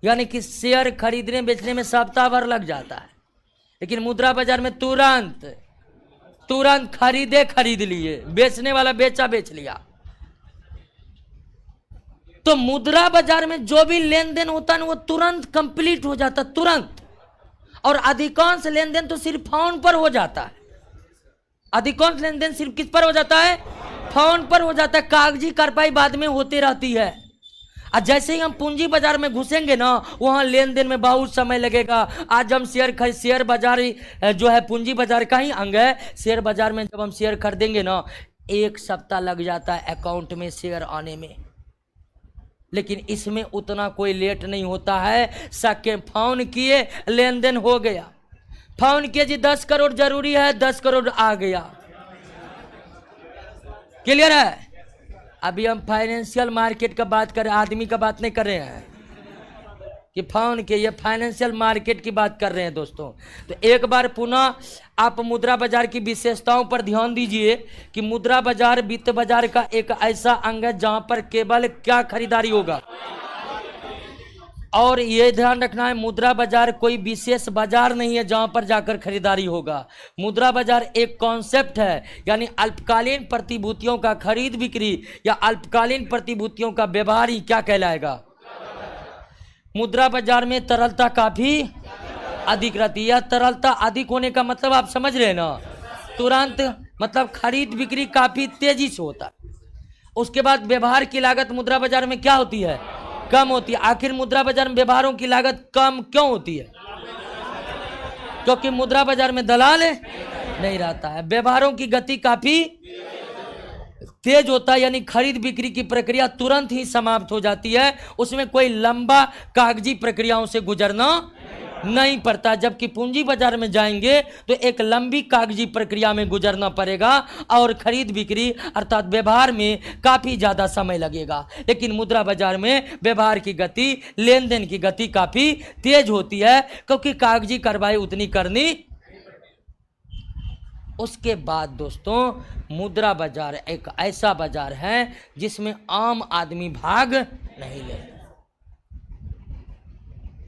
यानी कि शेयर खरीदने बेचने में सप्ताह भर लग जाता है, लेकिन मुद्रा बाजार में तुरंत खरीद लिए, बेचने वाला बेच लिया। तो मुद्रा बाजार में जो भी लेन देन होता है ना, वो तुरंत कंप्लीट हो जाता है, तुरंत। और अधिकांश लेन देन तो सिर्फ फोन पर हो जाता है। अधिकांश लेन देन सिर्फ किस पर हो जाता है? फोन पर हो जाता है। कागजी कार्रवाई बाद में होती रहती है। और जैसे ही हम पूंजी बाजार में घुसेंगे ना, वहां लेन देन में बहुत समय लगेगा। आज हम शेयर बाजार जो है पूंजी बाजार का ही अंग है। शेयर बाजार में जब हम शेयर खरीदेंगे ना, 1 सप्ताह लग जाता है अकाउंट में शेयर आने में, लेकिन इसमें उतना कोई लेट नहीं होता है। सके फोन किए, लेन देन हो गया। फोन किए जी 10 करोड़ जरूरी है, 10 करोड़ आ गया। क्लियर है? अभी हम फाइनेंशियल मार्केट का बात कर रहे हैं, आदमी का बात नहीं कर रहे हैं कि फोन के, ये फाइनेंशियल मार्केट की बात कर रहे हैं दोस्तों। तो एक बार पुनः आप मुद्रा बाजार की विशेषताओं पर ध्यान दीजिए कि मुद्रा बाजार वित्त बाजार का एक ऐसा अंग है जहां पर केवल क्या खरीदारी होगा। और ये ध्यान रखना है, मुद्रा बाजार कोई विशेष बाजार नहीं है जहां पर जाकर खरीदारी होगा। मुद्रा बाजार एक कॉन्सेप्ट है, यानी अल्पकालीन प्रतिभूतियों का खरीद बिक्री या अल्पकालीन प्रतिभूतियों का व्यवहार ही क्या कहलाएगा? मुद्रा बाजार में तरलता काफी अधिक रहती है। तरलता अधिक होने का मतलब आप समझ रहे हैं ना? तुरंत, मतलब खरीद बिक्री काफी तेजी से होता है। उसके बाद व्यवहार की लागत मुद्रा बाजार में क्या होती है? कम होती है। आखिर मुद्रा बाजार में व्यवहारों की लागत कम क्यों होती है? क्योंकि मुद्रा बाजार में दलाल नहीं रहता है। व्यवहारों की गति काफी तेज होता है, यानी खरीद बिक्री की प्रक्रिया तुरंत ही समाप्त हो जाती है। उसमें कोई लंबा कागजी प्रक्रियाओं से गुजरना नहीं पड़ता। जबकि पूंजी बाजार में जाएंगे तो एक लंबी कागजी प्रक्रिया में गुजरना पड़ेगा और खरीद बिक्री अर्थात व्यवहार में काफी ज्यादा समय लगेगा। लेकिन मुद्रा बाजार में व्यवहार की गति, लेन देन की गति काफी तेज होती है, क्योंकि कागजी कार्रवाई उतनी करनी उसके बाद दोस्तों मुद्रा बाजार एक ऐसा बाजार है जिसमें आम आदमी भाग नहीं लेता।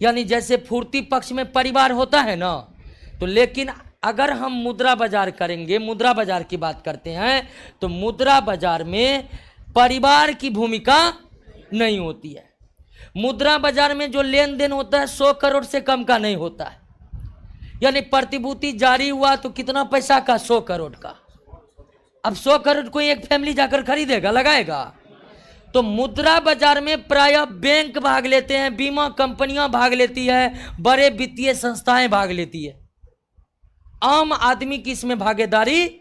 यानी जैसे पूर्ति पक्ष में परिवार होता है ना, तो लेकिन अगर हम मुद्रा बाजार करेंगे, मुद्रा बाजार की बात करते हैं, तो मुद्रा बाजार में परिवार की भूमिका नहीं होती है। मुद्रा बाजार में जो लेन देन होता है 100 करोड़ से कम का नहीं होता है। यानी प्रतिभूति जारी हुआ तो कितना पैसा का? 100 करोड़ का। अब 100 करोड़ कोई एक फैमिली जाकर खरीदेगा, लगाएगा? तो मुद्रा बाजार में प्रायः बैंक भाग लेते हैं, बीमा कंपनियां भाग लेती है, बड़े वित्तीय संस्थाएं भाग लेती है। आम आदमी की इसमें भागीदारी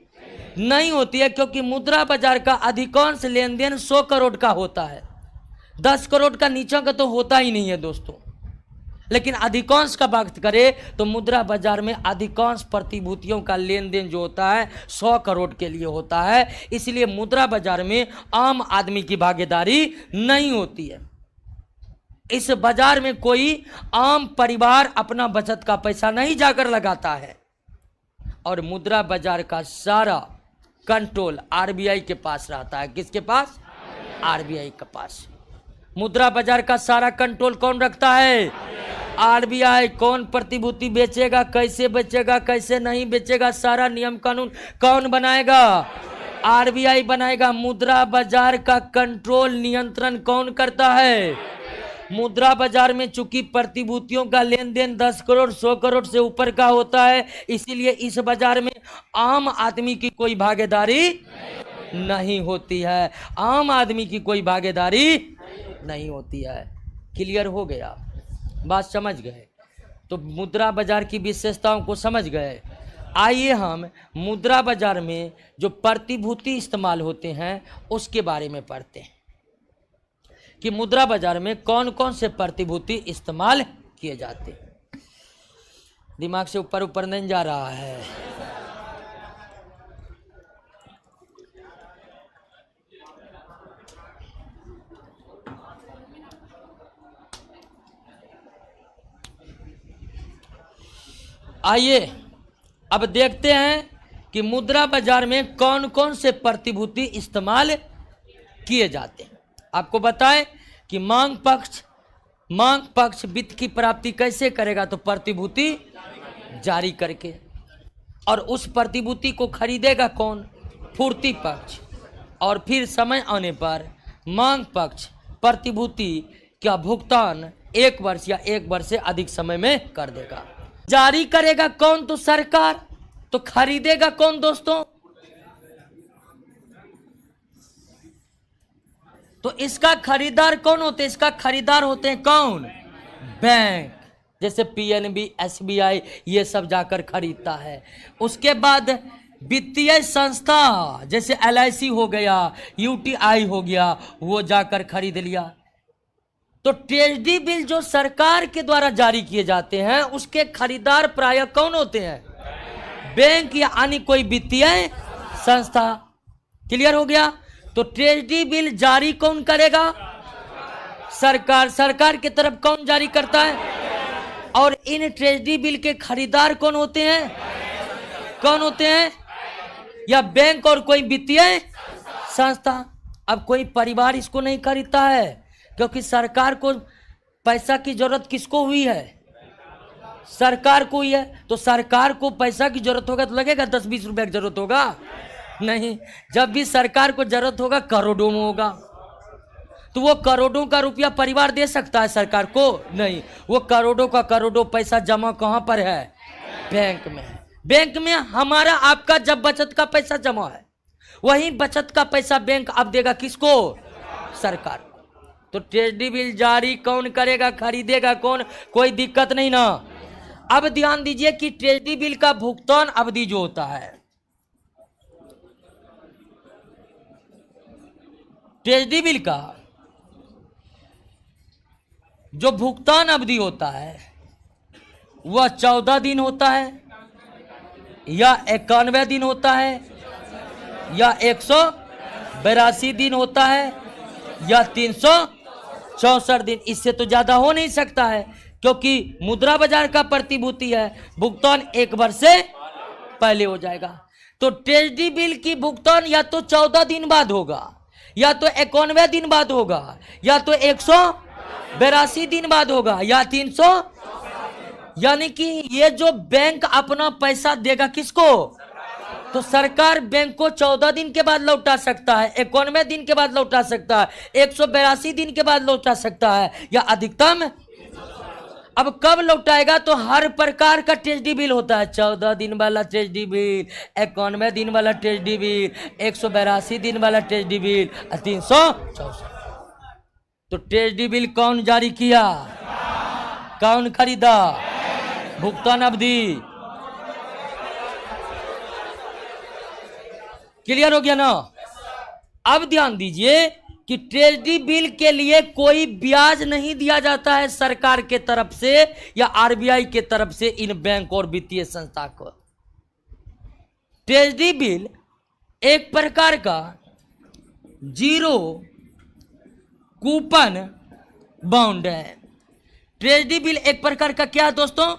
नहीं होती है, क्योंकि मुद्रा बाजार का अधिकांश लेन देन 100 करोड़ का होता है। 10 करोड़ का नीचे का तो होता ही नहीं है दोस्तों। लेकिन अधिकांश का बात करें तो मुद्रा बाजार में अधिकांश प्रतिभूतियों का लेन देन जो होता है 100 करोड़ के लिए होता है। इसलिए मुद्रा बाजार में आम आदमी की भागीदारी नहीं होती है। इस बाजार में कोई आम परिवार अपना बचत का पैसा नहीं जाकर लगाता है, और मुद्रा बाजार का सारा कंट्रोल आरबीआई के पास रहता है। किसके पास? आरबीआई के पास। मुद्रा बाजार का सारा कंट्रोल कौन रखता है? आरबीआई। कौन प्रतिभूति बेचेगा, कैसे बेचेगा, कैसे नहीं बेचेगा, सारा नियम कानून कौन बनाएगा? आरबीआई बनाएगा। मुद्रा बाजार का कंट्रोल, नियंत्रण कौन करता है? मुद्रा बाजार में चूंकि प्रतिभूतियों का लेन देन 10 करोड़ 100 करोड़ से ऊपर का होता है, इसीलिए इस बाजार में आम आदमी की कोई भागीदारी नहीं होती है। आम आदमी की कोई भागीदारी नहीं होती है। क्लियर हो गया? बात समझ गए? तो मुद्रा बाजार की विशेषताओं को समझ गए। आइए हम मुद्रा बाजार में जो प्रतिभूति इस्तेमाल होते हैं उसके बारे में पढ़ते हैं कि मुद्रा बाजार में कौन कौन से प्रतिभूति इस्तेमाल किए जाते हैं। दिमाग से ऊपर ऊपर नहीं जा रहा है। आइए अब देखते हैं कि मुद्रा बाजार में कौन कौन से प्रतिभूति इस्तेमाल किए जाते हैं। आपको बताएं कि मांग पक्ष वित्त की प्राप्ति कैसे करेगा? तो प्रतिभूति जारी करके। और उस प्रतिभूति को खरीदेगा कौन? पूर्ति पक्ष। और फिर समय आने पर मांग पक्ष प्रतिभूति का भुगतान 1 वर्ष या 1 वर्ष से अधिक समय में कर देगा। जारी करेगा कौन? तो सरकार। तो खरीदेगा कौन दोस्तों? तो इसका खरीदार कौन होते हैं? इसका खरीदार होते हैं कौन? बैंक। जैसे पीएनबी, एसबीआई, ये सब जाकर खरीदता है। उसके बाद वित्तीय संस्था जैसे एलआईसी हो गया, यूटीआई हो गया, वो जाकर खरीद लिया। तो ट्रेजरी बिल जो सरकार के द्वारा जारी किए जाते हैं उसके खरीदार प्रायः कौन होते हैं? बैंक या अन्य कोई वित्तीय संस्था। क्लियर हो गया? तो ट्रेजरी बिल जारी कौन करेगा? सरकार। सरकार की तरफ कौन जारी करता है? और इन ट्रेजरी बिल के खरीदार कौन होते हैं? कौन होते हैं? या बैंक और कोई वित्तीय संस्था। अब कोई परिवार इसको नहीं खरीदता है, क्योंकि सरकार को पैसा की जरूरत किसको हुई है? सरकार को ही है। तो सरकार को पैसा की जरूरत होगा तो लगेगा 10-20 रुपए की जरूरत होगा? नहीं। जब भी सरकार को जरूरत होगा करोड़ों में होगा। तो वो करोड़ों का रुपया परिवार दे सकता है सरकार को? नहीं। वो करोड़ों का करोड़ों पैसा जमा कहां पर है? बैंक में। बैंक में हमारा आपका जब बचत का पैसा जमा है, वही बचत का पैसा बैंक अब देगा किसको? सरकार। तो ट्रेजरी बिल जारी कौन करेगा? खरीदेगा कौन? कोई दिक्कत नहीं ना। अब ध्यान दीजिए कि ट्रेजरी बिल का भुगतान अवधि जो होता है, ट्रेजरी बिल का जो भुगतान अवधि होता है वह 14 दिन होता है, या 91 दिन होता है, या 182 दिन होता है, या 364 दिन। इससे तो ज्यादा हो नहीं सकता है, क्योंकि मुद्रा बाजार का प्रतिभूति है। भुगतान 1 वर्ष से पहले हो जाएगा। तो ट्रेजरी बिल की भुगतान या तो 14 दिन बाद होगा, या तो 91 दिन बाद होगा, या तो 182 दिन बाद होगा, या 300। यानी कि ये जो बैंक अपना पैसा देगा किसको? तो सरकार बैंक को 14 दिन के बाद लौटा सकता है, 91 दिन के बाद लौटा सकता है, 182 दिन के बाद लौटा सकता है, या अधिकतम। अब कब लौटाएगा? तो हर प्रकार का ट्रेजरी बिल होता है, 14 दिन वाला ट्रेजरी बिल, 91 दिन वाला ट्रेजरी बिल, 182 दिन वाला ट्रेजरी बिल, 364। तो ट्रेजरी बिल कौन जारी किया? कौन खरीदा? भुगतान अवधि क्लियर हो गया ना? अब ध्यान दीजिए कि ट्रेजरी बिल के लिए कोई ब्याज नहीं दिया जाता है सरकार के तरफ से या आरबीआई के तरफ से इन बैंक और वित्तीय संस्था को। ट्रेजरी बिल एक प्रकार का जीरो कूपन बॉन्ड है। ट्रेजरी बिल एक प्रकार का क्या है दोस्तों?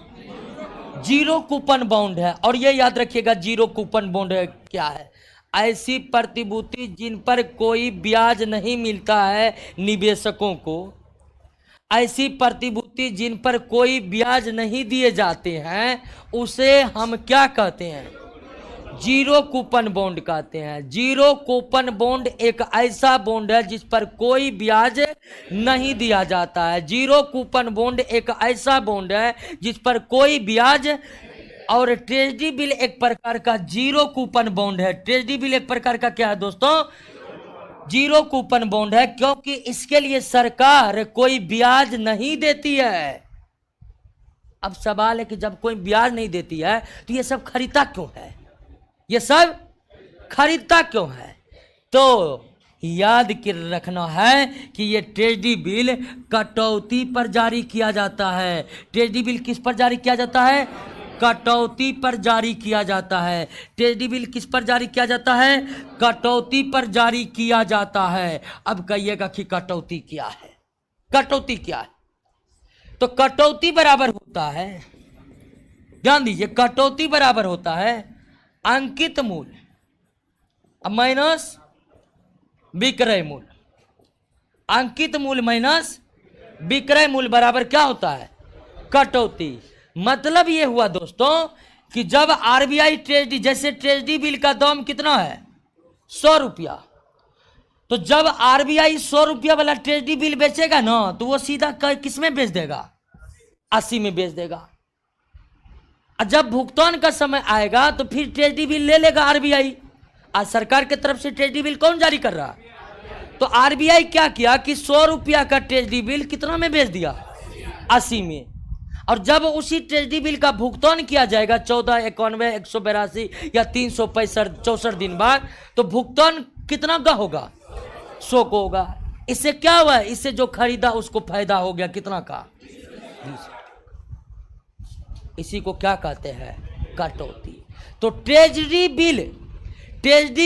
जीरो कूपन बॉन्ड है। और ये याद रखिएगा, जीरो कूपन बॉन्ड है क्या है? ऐसी प्रतिभूति जिन पर कोई ब्याज नहीं मिलता है निवेशकों को, ऐसी प्रतिभूति जिन पर कोई ब्याज नहीं दिए जाते हैं, उसे हम क्या कहते हैं? जीरो कूपन बॉन्ड कहते हैं। जीरो कूपन बॉन्ड एक ऐसा बॉन्ड है जिस पर कोई ब्याज नहीं दिया जाता है। जीरो कूपन बॉन्ड एक ऐसा बॉन्ड है जिस पर कोई ब्याज। और ट्रेजरी बिल एक प्रकार का जीरो कूपन बॉन्ड है। ट्रेजरी बिल एक प्रकार का क्या है दोस्तों? जीरो कूपन बॉन्ड है, क्योंकि इसके लिए सरकार कोई ब्याज नहीं देती है। अब सवाल है कि जब कोई ब्याज नहीं देती है तो ये सब खरीदता क्यों है? ये सब खरीदता क्यों है? तो याद रखना है कि ये ट्रेजरी बिल कटौती पर जारी किया जाता है। ट्रेजरी बिल किस पर जारी किया जाता है? कटौती पर जारी किया जाता है। ट्रेजरी बिल किस पर जारी किया जाता है? कटौती पर जारी किया जाता है। अब कहिएगा कि कटौती क्या है? कटौती क्या है? तो कटौती बराबर होता है, ध्यान दीजिए, कटौती बराबर होता है अंकित मूल्य माइनस विक्रय मूल्य। अंकित मूल्य माइनस विक्रय मूल्य बराबर क्या होता है? कटौती। मतलब ये हुआ दोस्तों कि जब आरबीआई ट्रेजरी, जैसे ट्रेजरी बिल का दाम कितना है? 100 रुपया। तो जब आरबीआई 100 रुपया वाला ट्रेजरी बिल बेचेगा ना, तो वो सीधा किस में बेच देगा? 80 में बेच देगा। और जब भुगतान का समय आएगा तो फिर ट्रेजरी बिल ले लेगा आरबीआई। आज सरकार की तरफ से ट्रेजरी बिल कौन जारी कर रहा? तो आरबीआई क्या किया कि 100 रुपया का ट्रेजरी बिल कितना में बेच दिया? 80 में। और जब उसी ट्रेजरी बिल का भुगतान किया जाएगा 14, 91, 182 या 364 दिन बाद, तो भुगतान कितना का होगा? 100 को होगा। इससे क्या हुआ? इससे जो खरीदा उसको फायदा हो गया कितना का? 20। इसी को क्या कहते हैं? कटौती। तो ट्रेजरी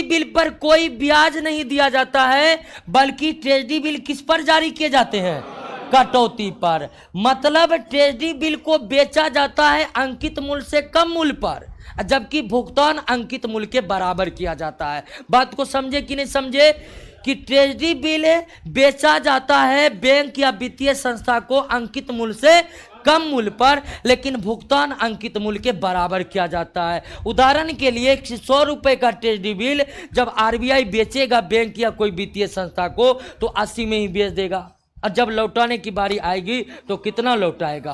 बिल पर कोई ब्याज नहीं दिया जाता है, बल्कि ट्रेजरी बिल किस पर जारी किए जाते हैं? कटौती पर। मतलब ट्रेजरी बिल को बेचा जाता है अंकित मूल्य से कम मूल्य पर, जबकि भुगतान अंकित मूल्य के बराबर किया जाता है। बात को समझे कि नहीं समझे? कि ट्रेजरी बिल बेचा जाता है बैंक या वित्तीय संस्था को अंकित मूल्य से कम मूल्य पर, लेकिन भुगतान अंकित मूल्य के बराबर किया जाता है। उदाहरण के लिए 100 रुपए का ट्रेजरी बिल जब आरबीआई बेचेगा बैंक या कोई वित्तीय संस्था को, तो 80 में ही बेच देगा। और जब लौटाने की बारी आएगी तो कितना लौटाएगा?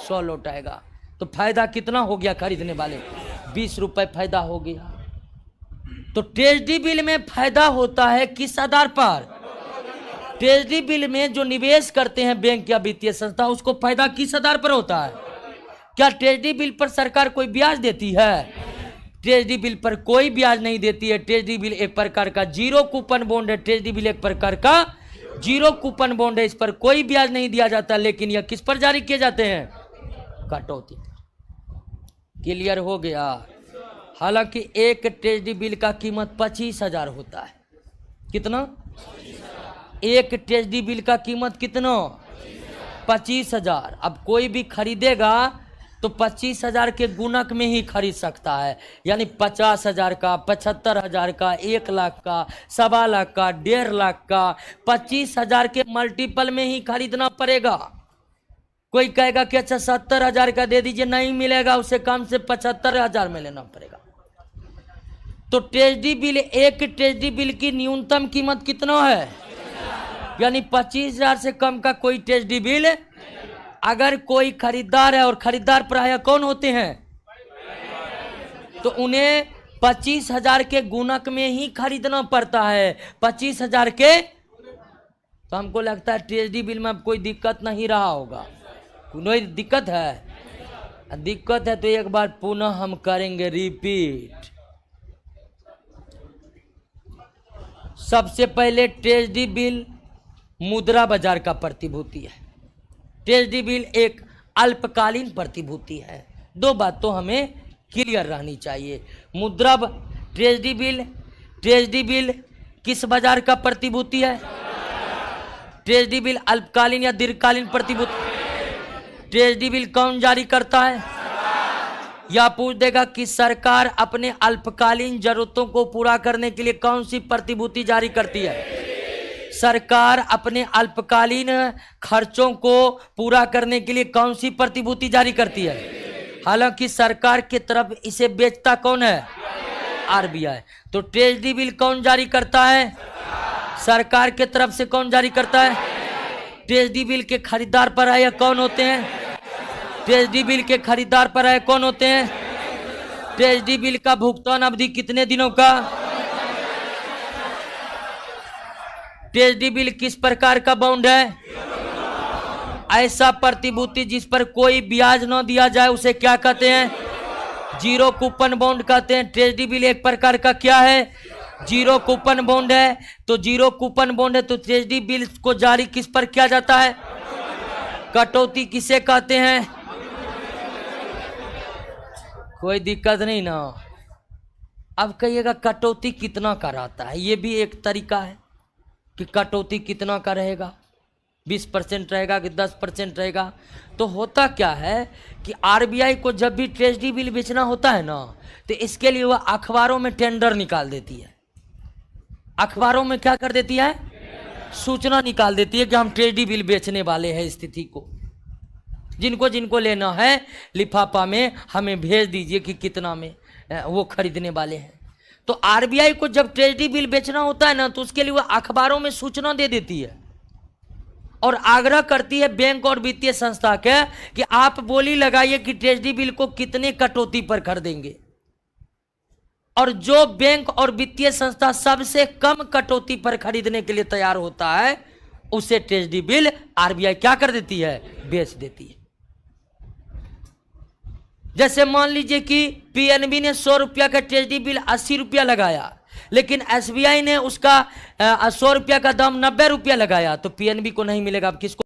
100 लौटाएगा। तो फायदा कितना हो गया खरीदने वाले? 20 रुपए फायदा हो गया। तो ट्रेजरी बिल में फायदा होता है किस आधार पर? ट्रेजरी बिल में जो निवेश करते हैं बैंक या वित्तीय संस्था, उसको फायदा किस आधार पर होता है? क्या ट्रेजरी बिल पर सरकार कोई ब्याज देती है? ट्रेजरी बिल पर कोई ब्याज नहीं देती है। ट्रेजरी बिल एक प्रकार का जीरो कूपन बॉन्ड है। ट्रेजरी बिल एक प्रकार का जीरो कूपन बॉन्ड है। इस पर कोई ब्याज नहीं दिया जाता, लेकिन यह किस पर जारी किए जाते हैं? कटौती। क्लियर हो गया? हालांकि एक ट्रेजरी बिल का कीमत 25,000 होता है। कितना? एक ट्रेजरी बिल का कीमत कितना? 25,000। अब कोई भी खरीदेगा तो 25,000 के गुणक में ही खरीद सकता है, यानी 50,000 का, 75,000 का, 1 लाख का, 1.25 लाख का, 1.5 लाख का, 25,000 के मल्टीपल में ही खरीदना पड़ेगा। कोई कहेगा कि अच्छा 70,000 का दे दीजिए, नहीं मिलेगा, उसे कम से 75,000 में लेना पड़ेगा। तो ट्रेजडी बिल, एक ट्रेजडी बिल की न्यूनतम कीमत कितना है, यानी 25,000 से कम का कोई ट्रेजडी बिल। अगर कोई खरीदार है, और खरीदार प्रायः कौन होते हैं, तो उन्हें 25,000 के गुणक में ही खरीदना पड़ता है, 25,000 के। तो हमको लगता है ट्रेजडी बिल में अब कोई दिक्कत नहीं रहा होगा। कोई दिक्कत है? दिक्कत है तो एक बार पुनः हम करेंगे रिपीट। सबसे पहले ट्रेजडी बिल मुद्रा बाजार का प्रतिभूति है। ट्रेजडी बिल एक अल्पकालीन प्रतिभूति है। दो बात तो हमें क्लियर रहनी चाहिए। ट्रेजडी बिल किस बाजार का प्रतिभूति है? ट्रेजडी बिल अल्पकालीन या दीर्घकालीन प्रतिभूति? ट्रेजडी बिल कौन जारी करता है? या पूछ देगा कि सरकार अपने अल्पकालीन जरूरतों को पूरा करने के लिए कौन सी प्रतिभूति जारी करती है? सरकार अपने अल्पकालीन खर्चों को पूरा करने के लिए कौन सी प्रतिभूति जारी करती है? हालांकि सरकार की तरफ इसे बेचता कौन है? आरबीआई। तो ट्रेजडी बिल कौन जारी करता है? सरकार के तरफ से कौन जारी करता है? ट्रेजडी बिल के खरीदार प्रायः कौन होते हैं? ट्रेजडी बिल के खरीदार प्रायः कौन होते हैं? ट्रेजडी बिल का भुगतान अवधि कितने दिनों का? ट्रेजडी बिल किस प्रकार का बॉन्ड है? ऐसा प्रतिभूति जिस पर कोई ब्याज न दिया जाए उसे क्या कहते हैं? जीरो कूपन बॉन्ड कहते हैं। ट्रेजडी बिल एक प्रकार का क्या है? जीरो कूपन बॉन्ड है। तो जीरो कूपन बॉन्ड है तो ट्रेजडी बिल को जारी किस पर किया जाता है? कटौती किसे कहते हैं? कोई दिक्कत नहीं ना। अब कहिएगा कटौती कितना का रहता है? ये भी एक तरीका है कि कटौती कितना का रहेगा, 20% रहेगा कि 10% रहेगा। तो होता क्या है कि आरबीआई को जब भी ट्रेजडी बिल बेचना होता है ना, तो इसके लिए वह अखबारों में टेंडर निकाल देती है। अखबारों में क्या कर देती है? सूचना निकाल देती है कि हम ट्रेजडी बिल बेचने वाले हैं। स्थिति को जिनको जिनको लेना है लिफाफा में हमें भेज दीजिए कि कितना में वो खरीदने वाले हैं। तो आरबीआई को जब ट्रेजडी बिल बेचना होता है ना, तो उसके लिए वह अखबारों में सूचना दे देती है और आग्रह करती है बैंक और वित्तीय संस्था के कि आप बोली लगाइए कि ट्रेजडी बिल को कितने कटौती पर खरीदेंगे। और जो बैंक और वित्तीय संस्था सबसे कम कटौती पर खरीदने के लिए तैयार होता है, उसे ट्रेजडी बिल आरबीआई क्या कर देती है? बेच देती है। जैसे मान लीजिए कि पीएनबी ने 100 रुपया का ट्रेजडी बिल 80 रुपया लगाया, लेकिन एसबीआई ने उसका 100 रुपया का दाम 90 रुपया लगाया, तो पीएनबी को नहीं मिलेगा। अब किसको